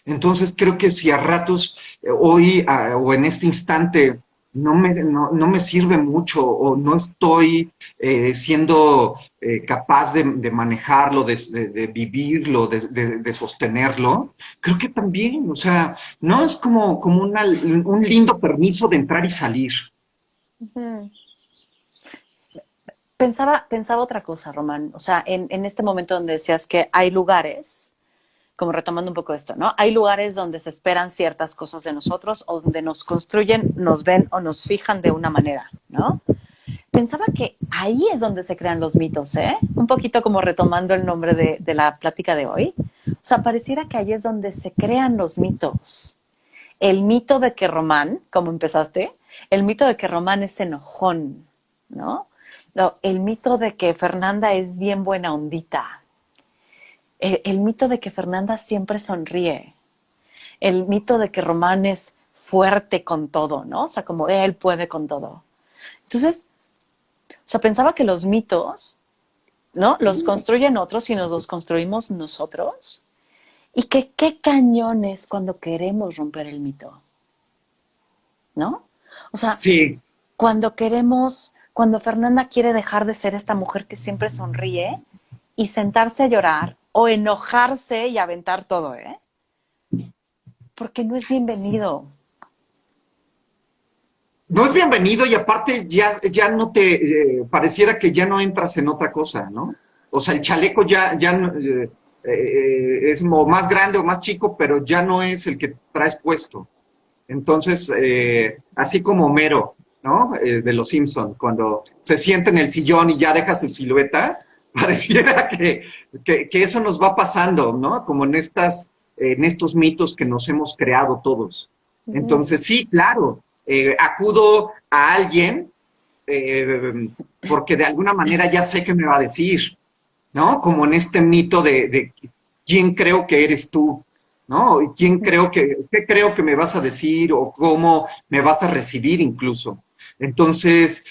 Entonces creo que si a ratos, hoy o en este instante, no me sirve mucho o no estoy siendo capaz de manejarlo, de vivirlo, de sostenerlo, creo que también, o sea, no es como un lindo permiso de entrar y salir. Ujú. Pensaba otra cosa, Román. O sea, en este momento donde decías que hay lugares, como retomando un poco esto, ¿no? Hay lugares donde se esperan ciertas cosas de nosotros o donde nos construyen, nos ven o nos fijan de una manera, ¿no? Pensaba que ahí es donde se crean los mitos, ¿eh? Un poquito como retomando el nombre de la plática de hoy. O sea, pareciera que ahí es donde se crean los mitos. El mito de que Román, como empezaste, el mito de que Román es enojón, ¿no? No, el mito de que Fernanda es bien buena ondita. El mito de que Fernanda siempre sonríe. El mito de que Román es fuerte con todo, ¿no? O sea, como él puede con todo. Entonces, o sea, pensaba que los mitos, ¿no? Los construyen otros y nos los construimos nosotros. Y que qué cañones cuando queremos romper el mito, ¿no? O sea, Sí, cuando Fernanda quiere dejar de ser esta mujer que siempre sonríe y sentarse a llorar o enojarse y aventar todo, ¿eh? Porque no es bienvenido. no es bienvenido y aparte ya no pareciera que ya no entras en otra cosa, ¿no? O sea, el chaleco es o más grande o más chico, pero ya no es el que traes puesto. Entonces, así como Homero, ¿no? De los Simpson, cuando se sienta en el sillón y ya deja su silueta, pareciera que eso nos va pasando, ¿no? Como en estas en estos mitos que nos hemos creado todos. Entonces, sí, claro, acudo a alguien porque de alguna manera ya sé qué me va a decir, ¿no? Como en este mito de quién creo que eres tú, ¿no? Y qué creo que me vas a decir o cómo me vas a recibir incluso. Entonces,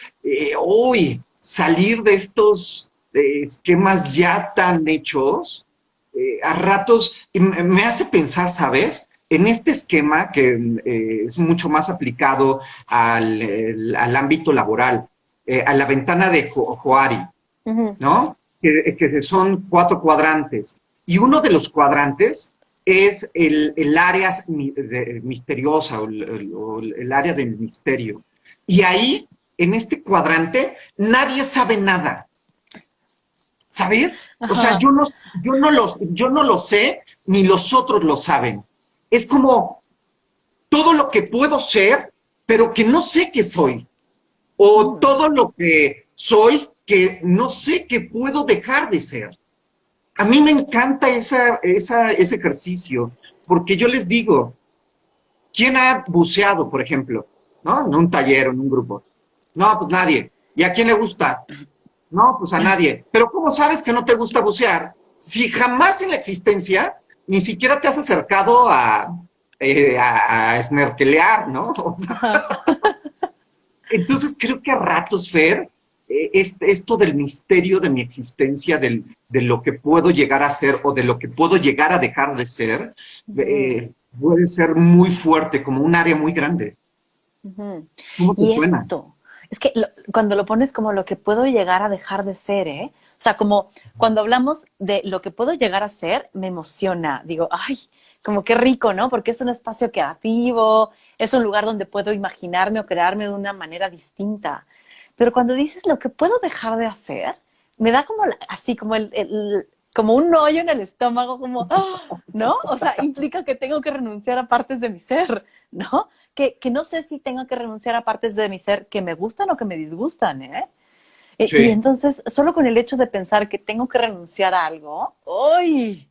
hoy salir de estos esquemas ya tan hechos, a ratos me hace pensar, ¿sabes? En este esquema que es mucho más aplicado al ámbito laboral, a la ventana de Johari, ¿no? Que son 4 cuadrantes. Y uno de los cuadrantes es el área misteriosa o el área del misterio. Y ahí, en este cuadrante, nadie sabe nada. ¿Sabes? O sea, yo no lo sé, ni los otros lo saben. Es como todo lo que puedo ser, pero que no sé qué soy. O todo lo que soy, que no sé qué puedo dejar de ser. A mí me encanta ese ejercicio, porque yo les digo, ¿quién ha buceado, por ejemplo? ¿No? En un taller o en un grupo. No, pues nadie. ¿Y a quién le gusta? No, pues a nadie. Pero ¿cómo sabes que no te gusta bucear si jamás en la existencia ni siquiera te has acercado a snorkelear, ¿no? O sea, entonces creo que a ratos, Fer, esto del misterio de mi existencia, de lo que puedo llegar a ser o de lo que puedo llegar a dejar de ser, puede ser muy fuerte, como un área muy grande. ¿Cómo te Y suena? esto, es que cuando lo pones como lo que puedo llegar a dejar de ser, ¿eh? O sea, como cuando hablamos de lo que puedo llegar a ser, me emociona. Digo, ay, como qué rico, ¿no? Porque es un espacio creativo, es un lugar donde puedo imaginarme o crearme de una manera distinta. Pero cuando dices lo que puedo dejar de hacer, me da como así, como como un hoyo en el estómago, como, ¿no? O sea, implica que tengo que renunciar a partes de mi ser, ¿no? Que no sé si tengo que renunciar a partes de mi ser que me gustan o que me disgustan, ¿eh? Y Sí, entonces, solo con el hecho de pensar que tengo que renunciar a algo, ¡uy!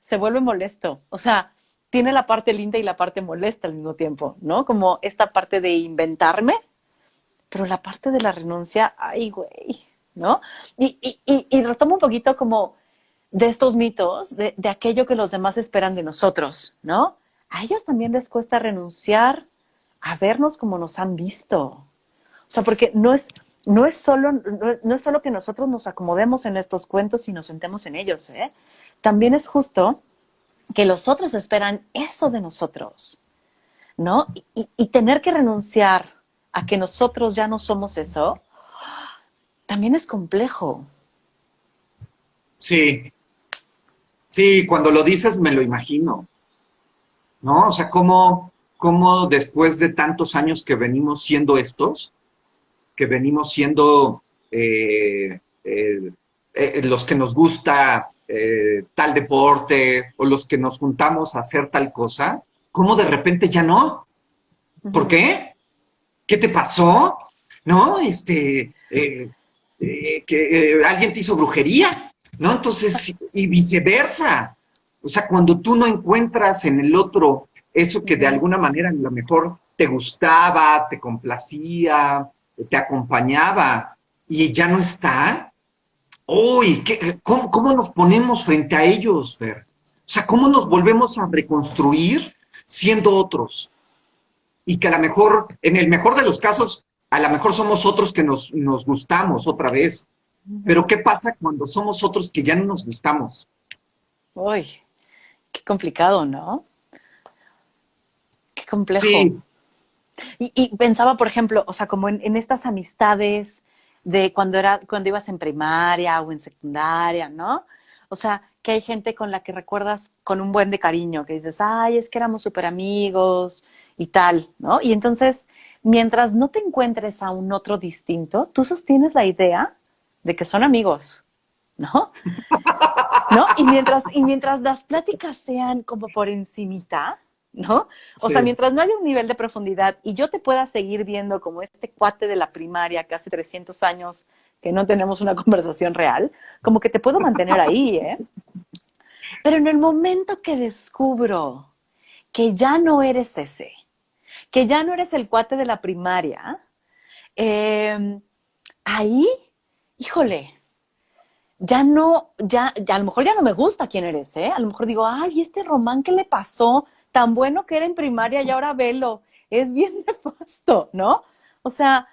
Se vuelve molesto. O sea, tiene la parte linda y la parte molesta al mismo tiempo, ¿no? Como esta parte de inventarme, pero la parte de la renuncia, ¡ay, güey! ¿No? Y retomo un poquito como de estos mitos, de aquello que los demás esperan de nosotros, ¿no? A ellos también les cuesta renunciar a vernos como nos han visto. O sea, porque no es solo que nosotros nos acomodemos en estos cuentos y nos sentemos en ellos, ¿eh? También es justo que los otros esperan eso de nosotros, ¿no? Y tener que renunciar a que nosotros ya no somos eso, también es complejo. sí, sí, cuando lo dices me lo imagino, ¿no? O sea, cómo después de tantos años que venimos siendo estos, que venimos siendo los que nos gusta tal deporte o los que nos juntamos a hacer tal cosa, cómo de repente ya no. ¿Por qué? ¿Qué te pasó? ¿No? Que alguien te hizo brujería, ¿no? Entonces, y viceversa. O sea, cuando tú no encuentras en el otro eso que de alguna manera a lo mejor te gustaba, te complacía, te acompañaba y ya no está, uy, cómo nos ponemos frente a ellos, Fer? O sea, ¿cómo nos volvemos a reconstruir siendo otros? Y que a lo mejor, en el mejor de los casos, a lo mejor somos otros que nos gustamos otra vez. Pero ¿qué pasa cuando somos otros que ya no nos gustamos? Uy, qué complicado, ¿no? Qué complejo. Sí, Y pensaba, por ejemplo, o sea, como en estas amistades de cuando ibas en primaria o en secundaria, ¿no? O sea, que hay gente con la que recuerdas con un buen de cariño, que dices, ay, es que éramos súper amigos y tal, ¿no? Y entonces, mientras no te encuentres a un otro distinto, tú sostienes la idea de que son amigos, ¿no? ¿No? Y mientras las pláticas sean como por encimita, ¿no? O sea, sí. mientras no haya un nivel de profundidad y yo te pueda seguir viendo como este cuate de la primaria que hace 300 años que no tenemos una conversación real, como que te puedo mantener ahí, ¿eh? Pero en el momento que descubro que ya no eres ese, que ya no eres el cuate de la primaria, ahí, híjole, ya no, ya a lo mejor ya no me gusta quién eres, ¿eh? A lo mejor digo, ay, este Román, ¿qué le pasó? Tan bueno que era en primaria y ahora velo. Es bien nefasto, ¿no? O sea,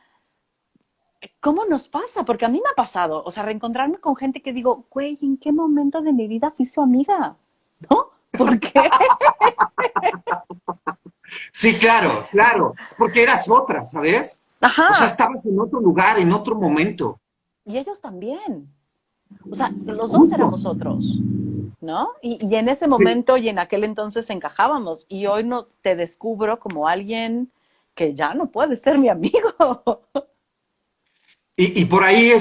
¿cómo nos pasa? Porque a mí me ha pasado, o sea, reencontrarme con gente que digo, güey, ¿en qué momento de mi vida fui su amiga? ¿No? ¿Por qué? Sí, claro, claro, porque eras otra, ¿sabes? O sea, Ajá. estabas en otro lugar, en otro momento. Y ellos también. O sea, los dos Justo. éramos otros, ¿no? Y en ese Sí. momento y en aquel entonces encajábamos. Y hoy no te descubro como alguien que ya no puede ser mi amigo. Y por ahí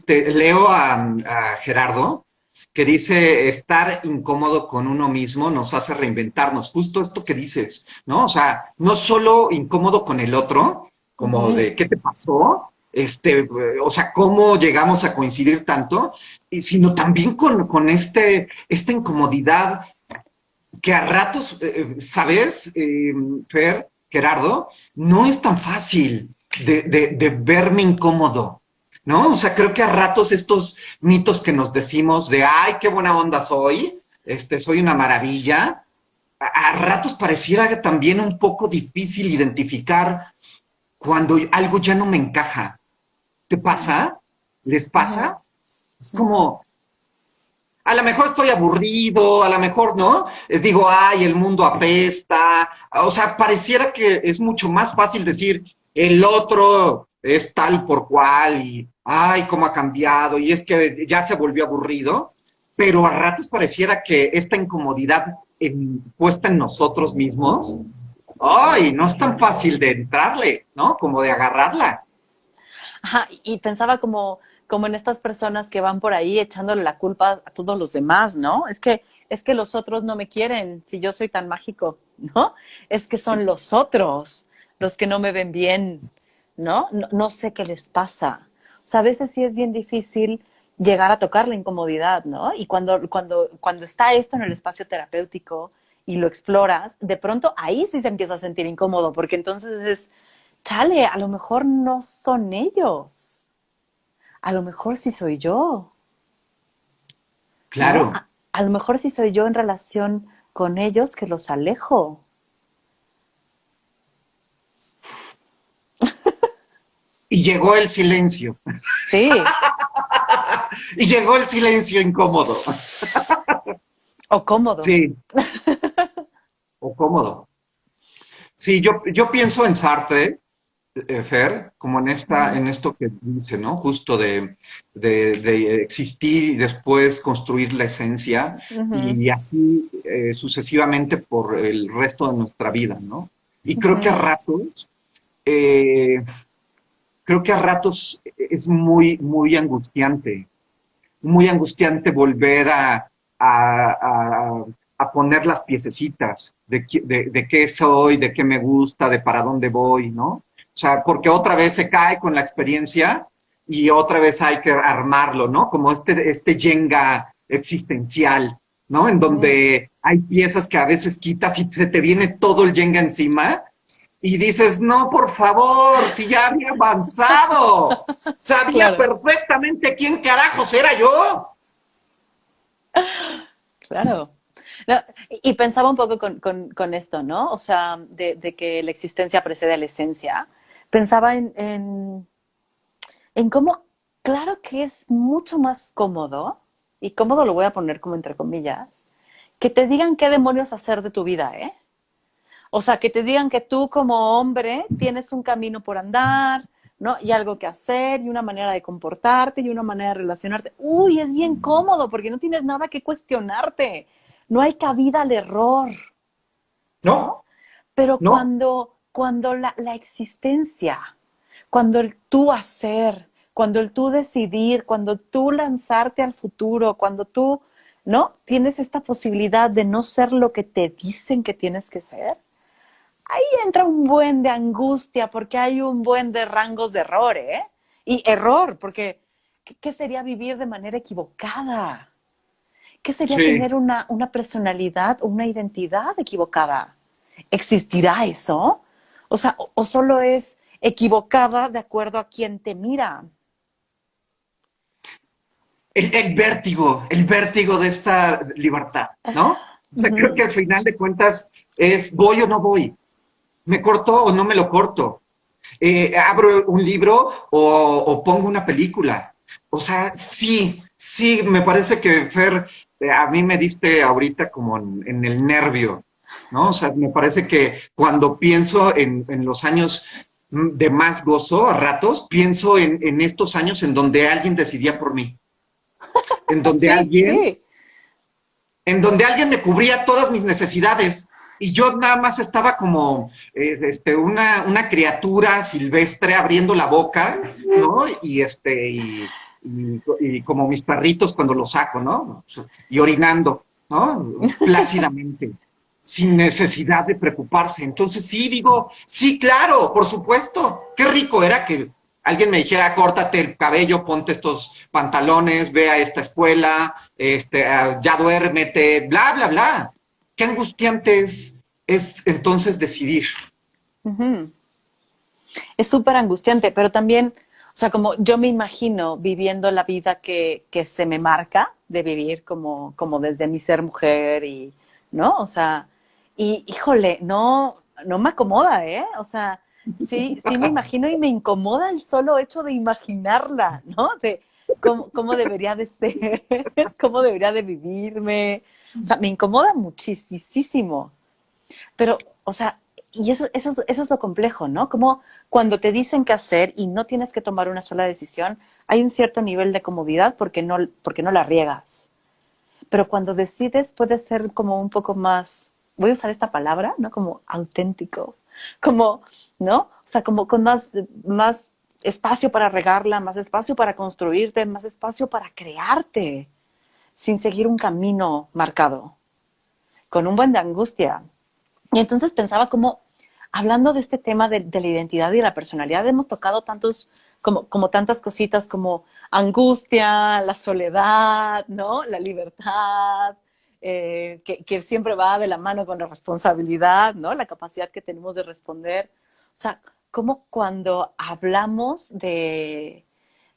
leo a Gerardo que dice estar incómodo con uno mismo nos hace reinventarnos. Justo esto que dices, ¿no? O sea, no solo incómodo con el otro, como Ujú, de qué te pasó, o sea, cómo llegamos a coincidir tanto, y, sino también con esta incomodidad que a ratos, ¿sabes, Fer, Gerardo? No es tan fácil de verme incómodo, ¿no? O sea, creo que a ratos estos mitos que nos decimos de, ay, qué buena onda soy, soy una maravilla, a ratos pareciera también un poco difícil identificar cuando algo ya no me encaja. ¿Te ujú, pasa? ¿Les ujú, pasa? Es ujú. como, a lo mejor estoy aburrido, a lo mejor, ¿no? Digo, ay, el mundo apesta. O sea, pareciera que es mucho más fácil decir, el otro es tal por cual y, ay, cómo ha cambiado y es que ya se volvió aburrido. Pero a ratos pareciera que esta incomodidad puesta en nosotros mismos, ay, no es tan fácil de entrarle, ¿no? Como de agarrarla. Ajá, y pensaba como en estas personas que van por ahí echándole la culpa a todos los demás, ¿no? Es que los otros no me quieren si yo soy tan mágico, ¿no? Es que son los otros los que no me ven bien, ¿no? No, no sé qué les pasa. O sea, a veces sí es bien difícil llegar a tocar la incomodidad, ¿no? Y cuando está esto en el espacio terapéutico y lo exploras, de pronto ahí sí se empieza a sentir incómodo, porque entonces es, chale, a lo mejor no son ellos, a lo mejor sí soy yo, ¿no? Claro. A lo mejor sí soy yo en relación con ellos que los alejo. Y llegó el silencio. Sí, Y llegó el silencio incómodo. o cómodo. Sí, o cómodo. Sí, yo pienso en Sartre, Fer, como Ujú, en esto que dice, ¿no? Justo de existir y después construir la esencia ujú, y así sucesivamente por el resto de nuestra vida, ¿no? Y ujú. eh, creo que a ratos es muy angustiante volver a poner las piececitas de qué soy, de qué me gusta, de para dónde voy, ¿no? O sea, porque otra vez se cae con la experiencia y otra vez hay que armarlo, ¿no? Como este Jenga existencial, ¿no? En Mm, donde hay piezas que a veces quitas y se te viene todo el Jenga encima y dices, no, por favor, si ya había avanzado, sabía claro, perfectamente quién carajos era yo. claro. No, y pensaba un poco con esto, ¿no? O sea, de que la existencia precede a la esencia. Pensaba en cómo, claro que es mucho más cómodo, y cómodo lo voy a poner como entre comillas, que te digan qué demonios hacer de tu vida, ¿eh? O sea, que te digan que tú como hombre tienes un camino por andar, ¿no? Y algo que hacer, y una manera de comportarte, y una manera de relacionarte. Uy, es bien cómodo porque no tienes nada que cuestionarte. No hay cabida al error, ¿no? No, Pero no, cuando la existencia, cuando el tú hacer, cuando el tú decidir, cuando tú lanzarte al futuro, cuando tú, ¿no? Tienes esta posibilidad de no ser lo que te dicen que tienes que ser, ahí entra un buen de angustia porque hay un buen de rangos de error, ¿eh? Y error, porque ¿qué sería vivir de manera equivocada? ¿Qué sería Sí. tener una personalidad o una identidad equivocada? ¿Existirá eso? O sea, o solo es equivocada de acuerdo a quien te mira. El vértigo de esta libertad, ¿no? O sea, creo Ujú. que al final de cuentas es voy o no voy, me corto o no me lo corto, abro un libro o pongo una película. O sea, sí, sí, me parece que Fer, a mí me diste ahorita como en el nervio, ¿no? O sea, me parece que cuando pienso en los años de más gozo, a ratos, pienso en estos años en donde alguien decidía por mí, en donde Sí, alguien sí. en donde alguien me cubría todas mis necesidades y yo nada más estaba como una criatura silvestre abriendo la boca, ¿no? Y como mis perritos cuando los saco, ¿no? Y orinando, ¿no? Plácidamente, sin necesidad de preocuparse. Entonces sí digo, sí, claro, por supuesto. Qué rico era que alguien me dijera, córtate el cabello, ponte estos pantalones, ve a esta escuela, ya duérmete, bla, bla, bla. Qué angustiante es entonces decidir. Ujú. Es súper angustiante, pero también, o sea, como yo me imagino viviendo la vida que se me marca de vivir como desde mi ser mujer y, ¿no? O sea, y híjole, no me acomoda, ¿eh? O sea, sí me imagino y me incomoda el solo hecho de imaginarla, ¿no? De cómo debería de ser, cómo debería de vivirme. O sea, me incomoda muchísimo. Pero, o sea, y eso es lo complejo, ¿no? Como cuando te dicen qué hacer y no tienes que tomar una sola decisión, hay un cierto nivel de comodidad porque no la riegas. Pero cuando decides puede ser como un poco más, voy a usar esta palabra, ¿no? Como auténtico, como, ¿no? O sea, como con más espacio para regarla, más espacio para construirte, más espacio para crearte, sin seguir un camino marcado, con un buen de angustia. Y entonces pensaba como, hablando de este tema de la identidad y la personalidad, hemos tocado como tantas cositas como angustia, la soledad, ¿no? La libertad, que siempre va de la mano con la responsabilidad, ¿no? La capacidad que tenemos de responder. O sea, como cuando hablamos de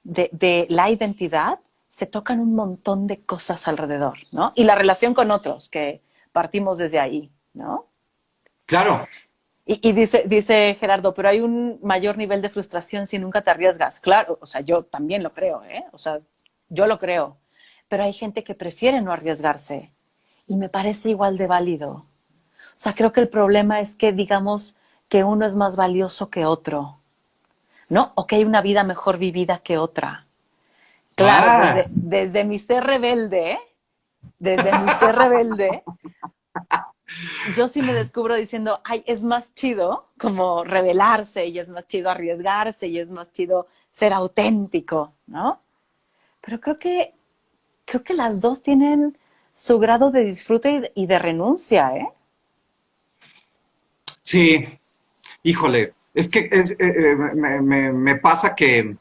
la identidad, se tocan un montón de cosas alrededor, ¿no? Y la relación con otros, que partimos desde ahí, ¿no? Claro, Y dice Gerardo, pero hay un mayor nivel de frustración si nunca te arriesgas. Claro, o sea, yo también lo creo, ¿eh? O sea, yo lo creo. Pero hay gente que prefiere no arriesgarse y me parece igual de válido. O sea, creo que el problema es que digamos que uno es más valioso que otro, ¿no? O que hay una vida mejor vivida que otra. Claro, ah, desde mi ser rebelde, ¿eh? Desde mi ser rebelde, yo sí me descubro diciendo, ay, es más chido como revelarse y es más chido arriesgarse y es más chido ser auténtico, ¿no? Pero creo que las dos tienen su grado de disfrute y de renuncia, ¿eh? sí, híjole, es que me pasa que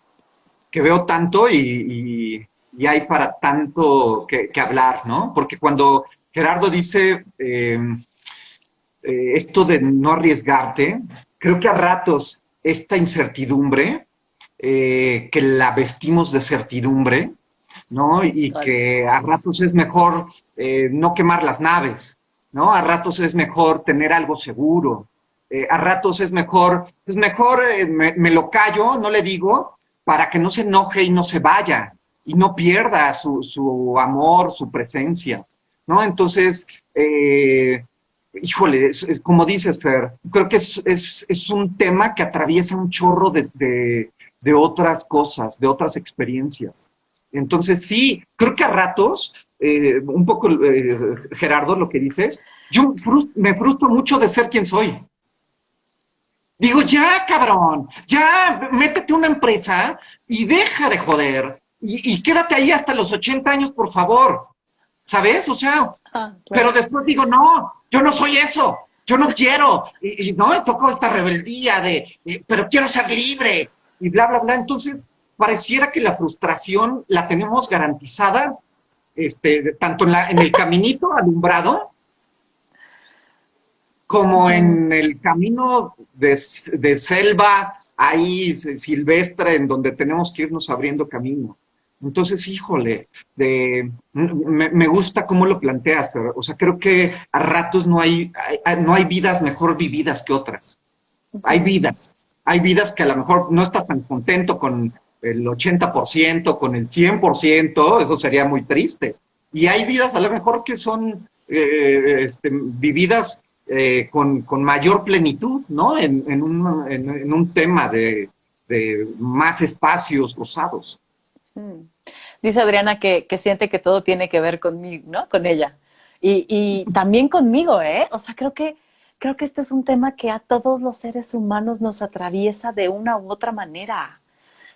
veo tanto y hay para tanto que hablar, ¿no? Porque cuando Gerardo dice esto de no arriesgarte, creo que a ratos esta incertidumbre, que la vestimos de certidumbre, ¿no? Y Híjole. que a ratos es mejor no quemar las naves, ¿no? A ratos es mejor tener algo seguro, a ratos es mejor me lo callo, no le digo, para que no se enoje y no se vaya y no pierda su amor, su presencia, ¿no? Entonces, híjole, como dices, Fer, creo que es un tema que atraviesa un chorro de otras cosas, de otras experiencias. Entonces, sí, creo que a ratos, un poco, Gerardo, lo que dices, yo me frustro mucho de ser quien soy. Digo, ya, cabrón, ya, métete una empresa y deja de joder. Y quédate ahí hasta los 80 años, por favor. ¿Sabes? O sea, Ah, pero claro. después digo, no, yo no soy eso, yo no quiero, y no, y toco esta rebeldía pero quiero ser libre, y bla, bla, bla. Entonces, pareciera que la frustración la tenemos garantizada tanto en el caminito alumbrado, como en el camino de selva ahí silvestre en donde tenemos que irnos abriendo camino. Entonces, híjole, me gusta cómo lo planteas, pero, o sea, creo que a ratos no hay vidas mejor vividas que otras. Hay vidas que a lo mejor no estás tan contento con el 80%, con el 100%, eso sería muy triste. Y hay vidas a lo mejor que son vividas con mayor plenitud, ¿no? En un tema de más espacios gozados. Dice Adriana que siente que todo tiene que ver conmigo, ¿no? Con ella. Y también conmigo, ¿eh? O sea, creo que este es un tema que a todos los seres humanos nos atraviesa de una u otra manera,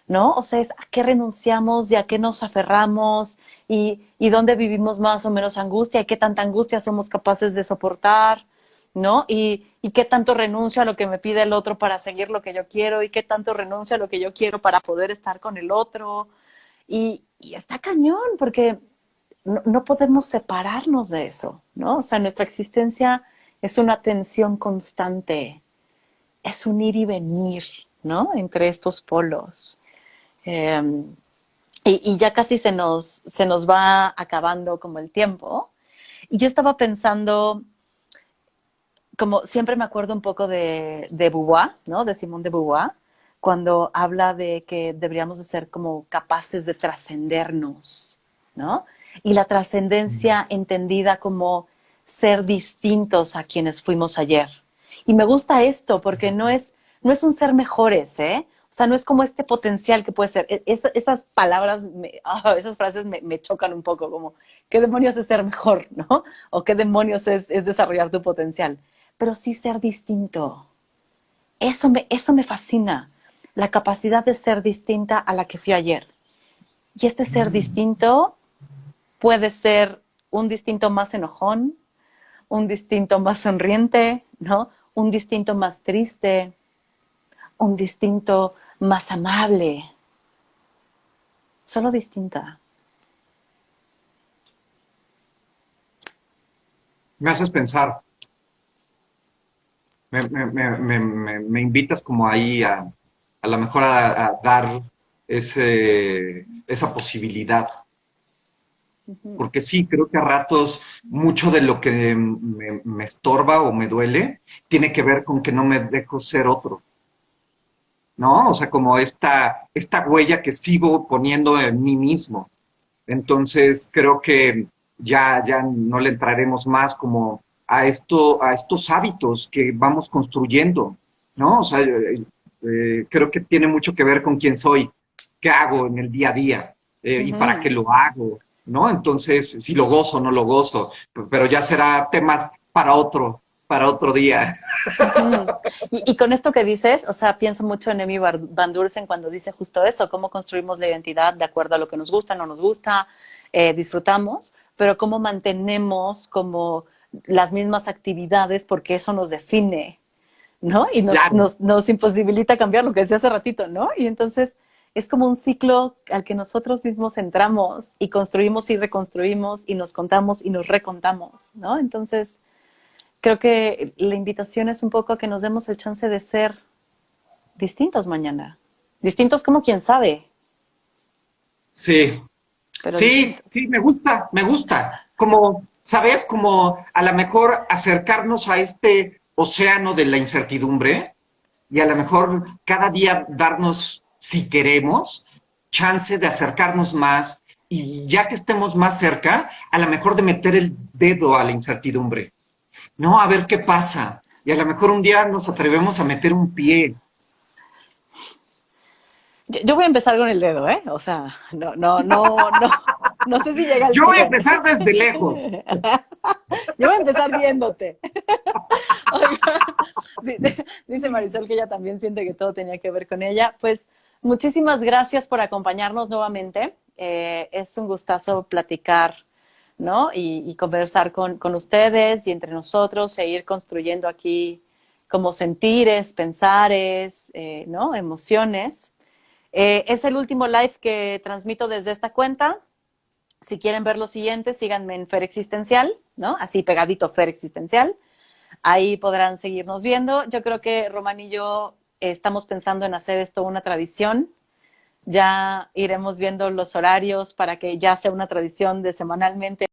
¿no? O sea, es a qué renunciamos y a qué nos aferramos y dónde vivimos más o menos angustia y qué tanta angustia somos capaces de soportar, ¿no? Y qué tanto renuncio a lo que me pide el otro para seguir lo que yo quiero y qué tanto renuncio a lo que yo quiero para poder estar con el otro. Y está cañón porque no podemos separarnos de eso, ¿no? O sea, nuestra existencia es una tensión constante, es un ir y venir, ¿no? Entre estos polos. Eh, y ya casi se nos va acabando como el tiempo. Y yo estaba pensando, como siempre me acuerdo un poco de Beauvoir, ¿no? De Simone de Beauvoir, cuando habla de que deberíamos de ser como capaces de trascendernos, ¿no? Y la trascendencia entendida como ser distintos a quienes fuimos ayer. Y me gusta esto porque no es un ser mejores, ¿eh? O sea, no es como este potencial que puede ser. Esas palabras, esas frases me chocan un poco, como, ¿qué demonios es ser mejor, no? O ¿qué demonios es desarrollar tu potencial? Pero sí ser distinto. Eso me fascina, la capacidad de ser distinta a la que fui ayer. Y este ser distinto puede ser un distinto más enojón, un distinto más sonriente, ¿no? Un distinto más triste, un distinto más amable. Solo distinta. Me haces pensar, me invitas como ahí a lo mejor a dar esa posibilidad. Porque sí, creo que a ratos mucho de lo que me estorba o me duele tiene que ver con que no me dejo ser otro, ¿no? O sea, como esta huella que sigo poniendo en mí mismo. Entonces, creo que ya no le entraremos más como a estos hábitos que vamos construyendo, ¿no? O sea, creo que tiene mucho que ver con quién soy, qué hago en el día a día y para qué lo hago, ¿no? Entonces, si lo gozo o no lo gozo, pero ya será tema para otro día. Y con esto que dices, o sea, pienso mucho en Emmy Van Dursen cuando dice justo eso, cómo construimos la identidad de acuerdo a lo que nos gusta, no nos gusta, disfrutamos, pero cómo mantenemos como las mismas actividades porque eso nos define, ¿no? Y Claro. nos imposibilita cambiar lo que decía hace ratito, ¿no? Y entonces es como un ciclo al que nosotros mismos entramos y construimos y reconstruimos y nos contamos y nos recontamos, ¿no? Entonces, creo que la invitación es un poco a que nos demos el chance de ser distintos mañana. Distintos como quien sabe, Sí, pero sí, distintos. sí, me gusta, me gusta. Como, ¿sabes? Como a lo mejor acercarnos a este océano de la incertidumbre y a lo mejor cada día darnos, si queremos, chance de acercarnos más y ya que estemos más cerca, a lo mejor de meter el dedo a la incertidumbre, ¿no? A ver qué pasa. Y a lo mejor un día nos atrevemos a meter un pie. Yo voy a empezar con el dedo, ¿eh? O sea, no sé si llega al Yo voy a pie. empezar desde lejos. Yo voy a empezar viéndote. Oiga, dice Marisol que ella también siente que todo tenía que ver con ella. Pues muchísimas gracias por acompañarnos nuevamente. Es un gustazo platicar, ¿no? Y conversar con ustedes y entre nosotros e ir construyendo aquí como sentires, pensares, ¿no? Emociones. Es el último live que transmito desde esta cuenta. Si quieren ver los siguientes, síganme en Fer Existencial, ¿no? Así pegadito Fer Existencial. Ahí podrán seguirnos viendo. Yo creo que Román y yo estamos pensando en hacer esto una tradición. Ya iremos viendo los horarios para que ya sea una tradición de semanalmente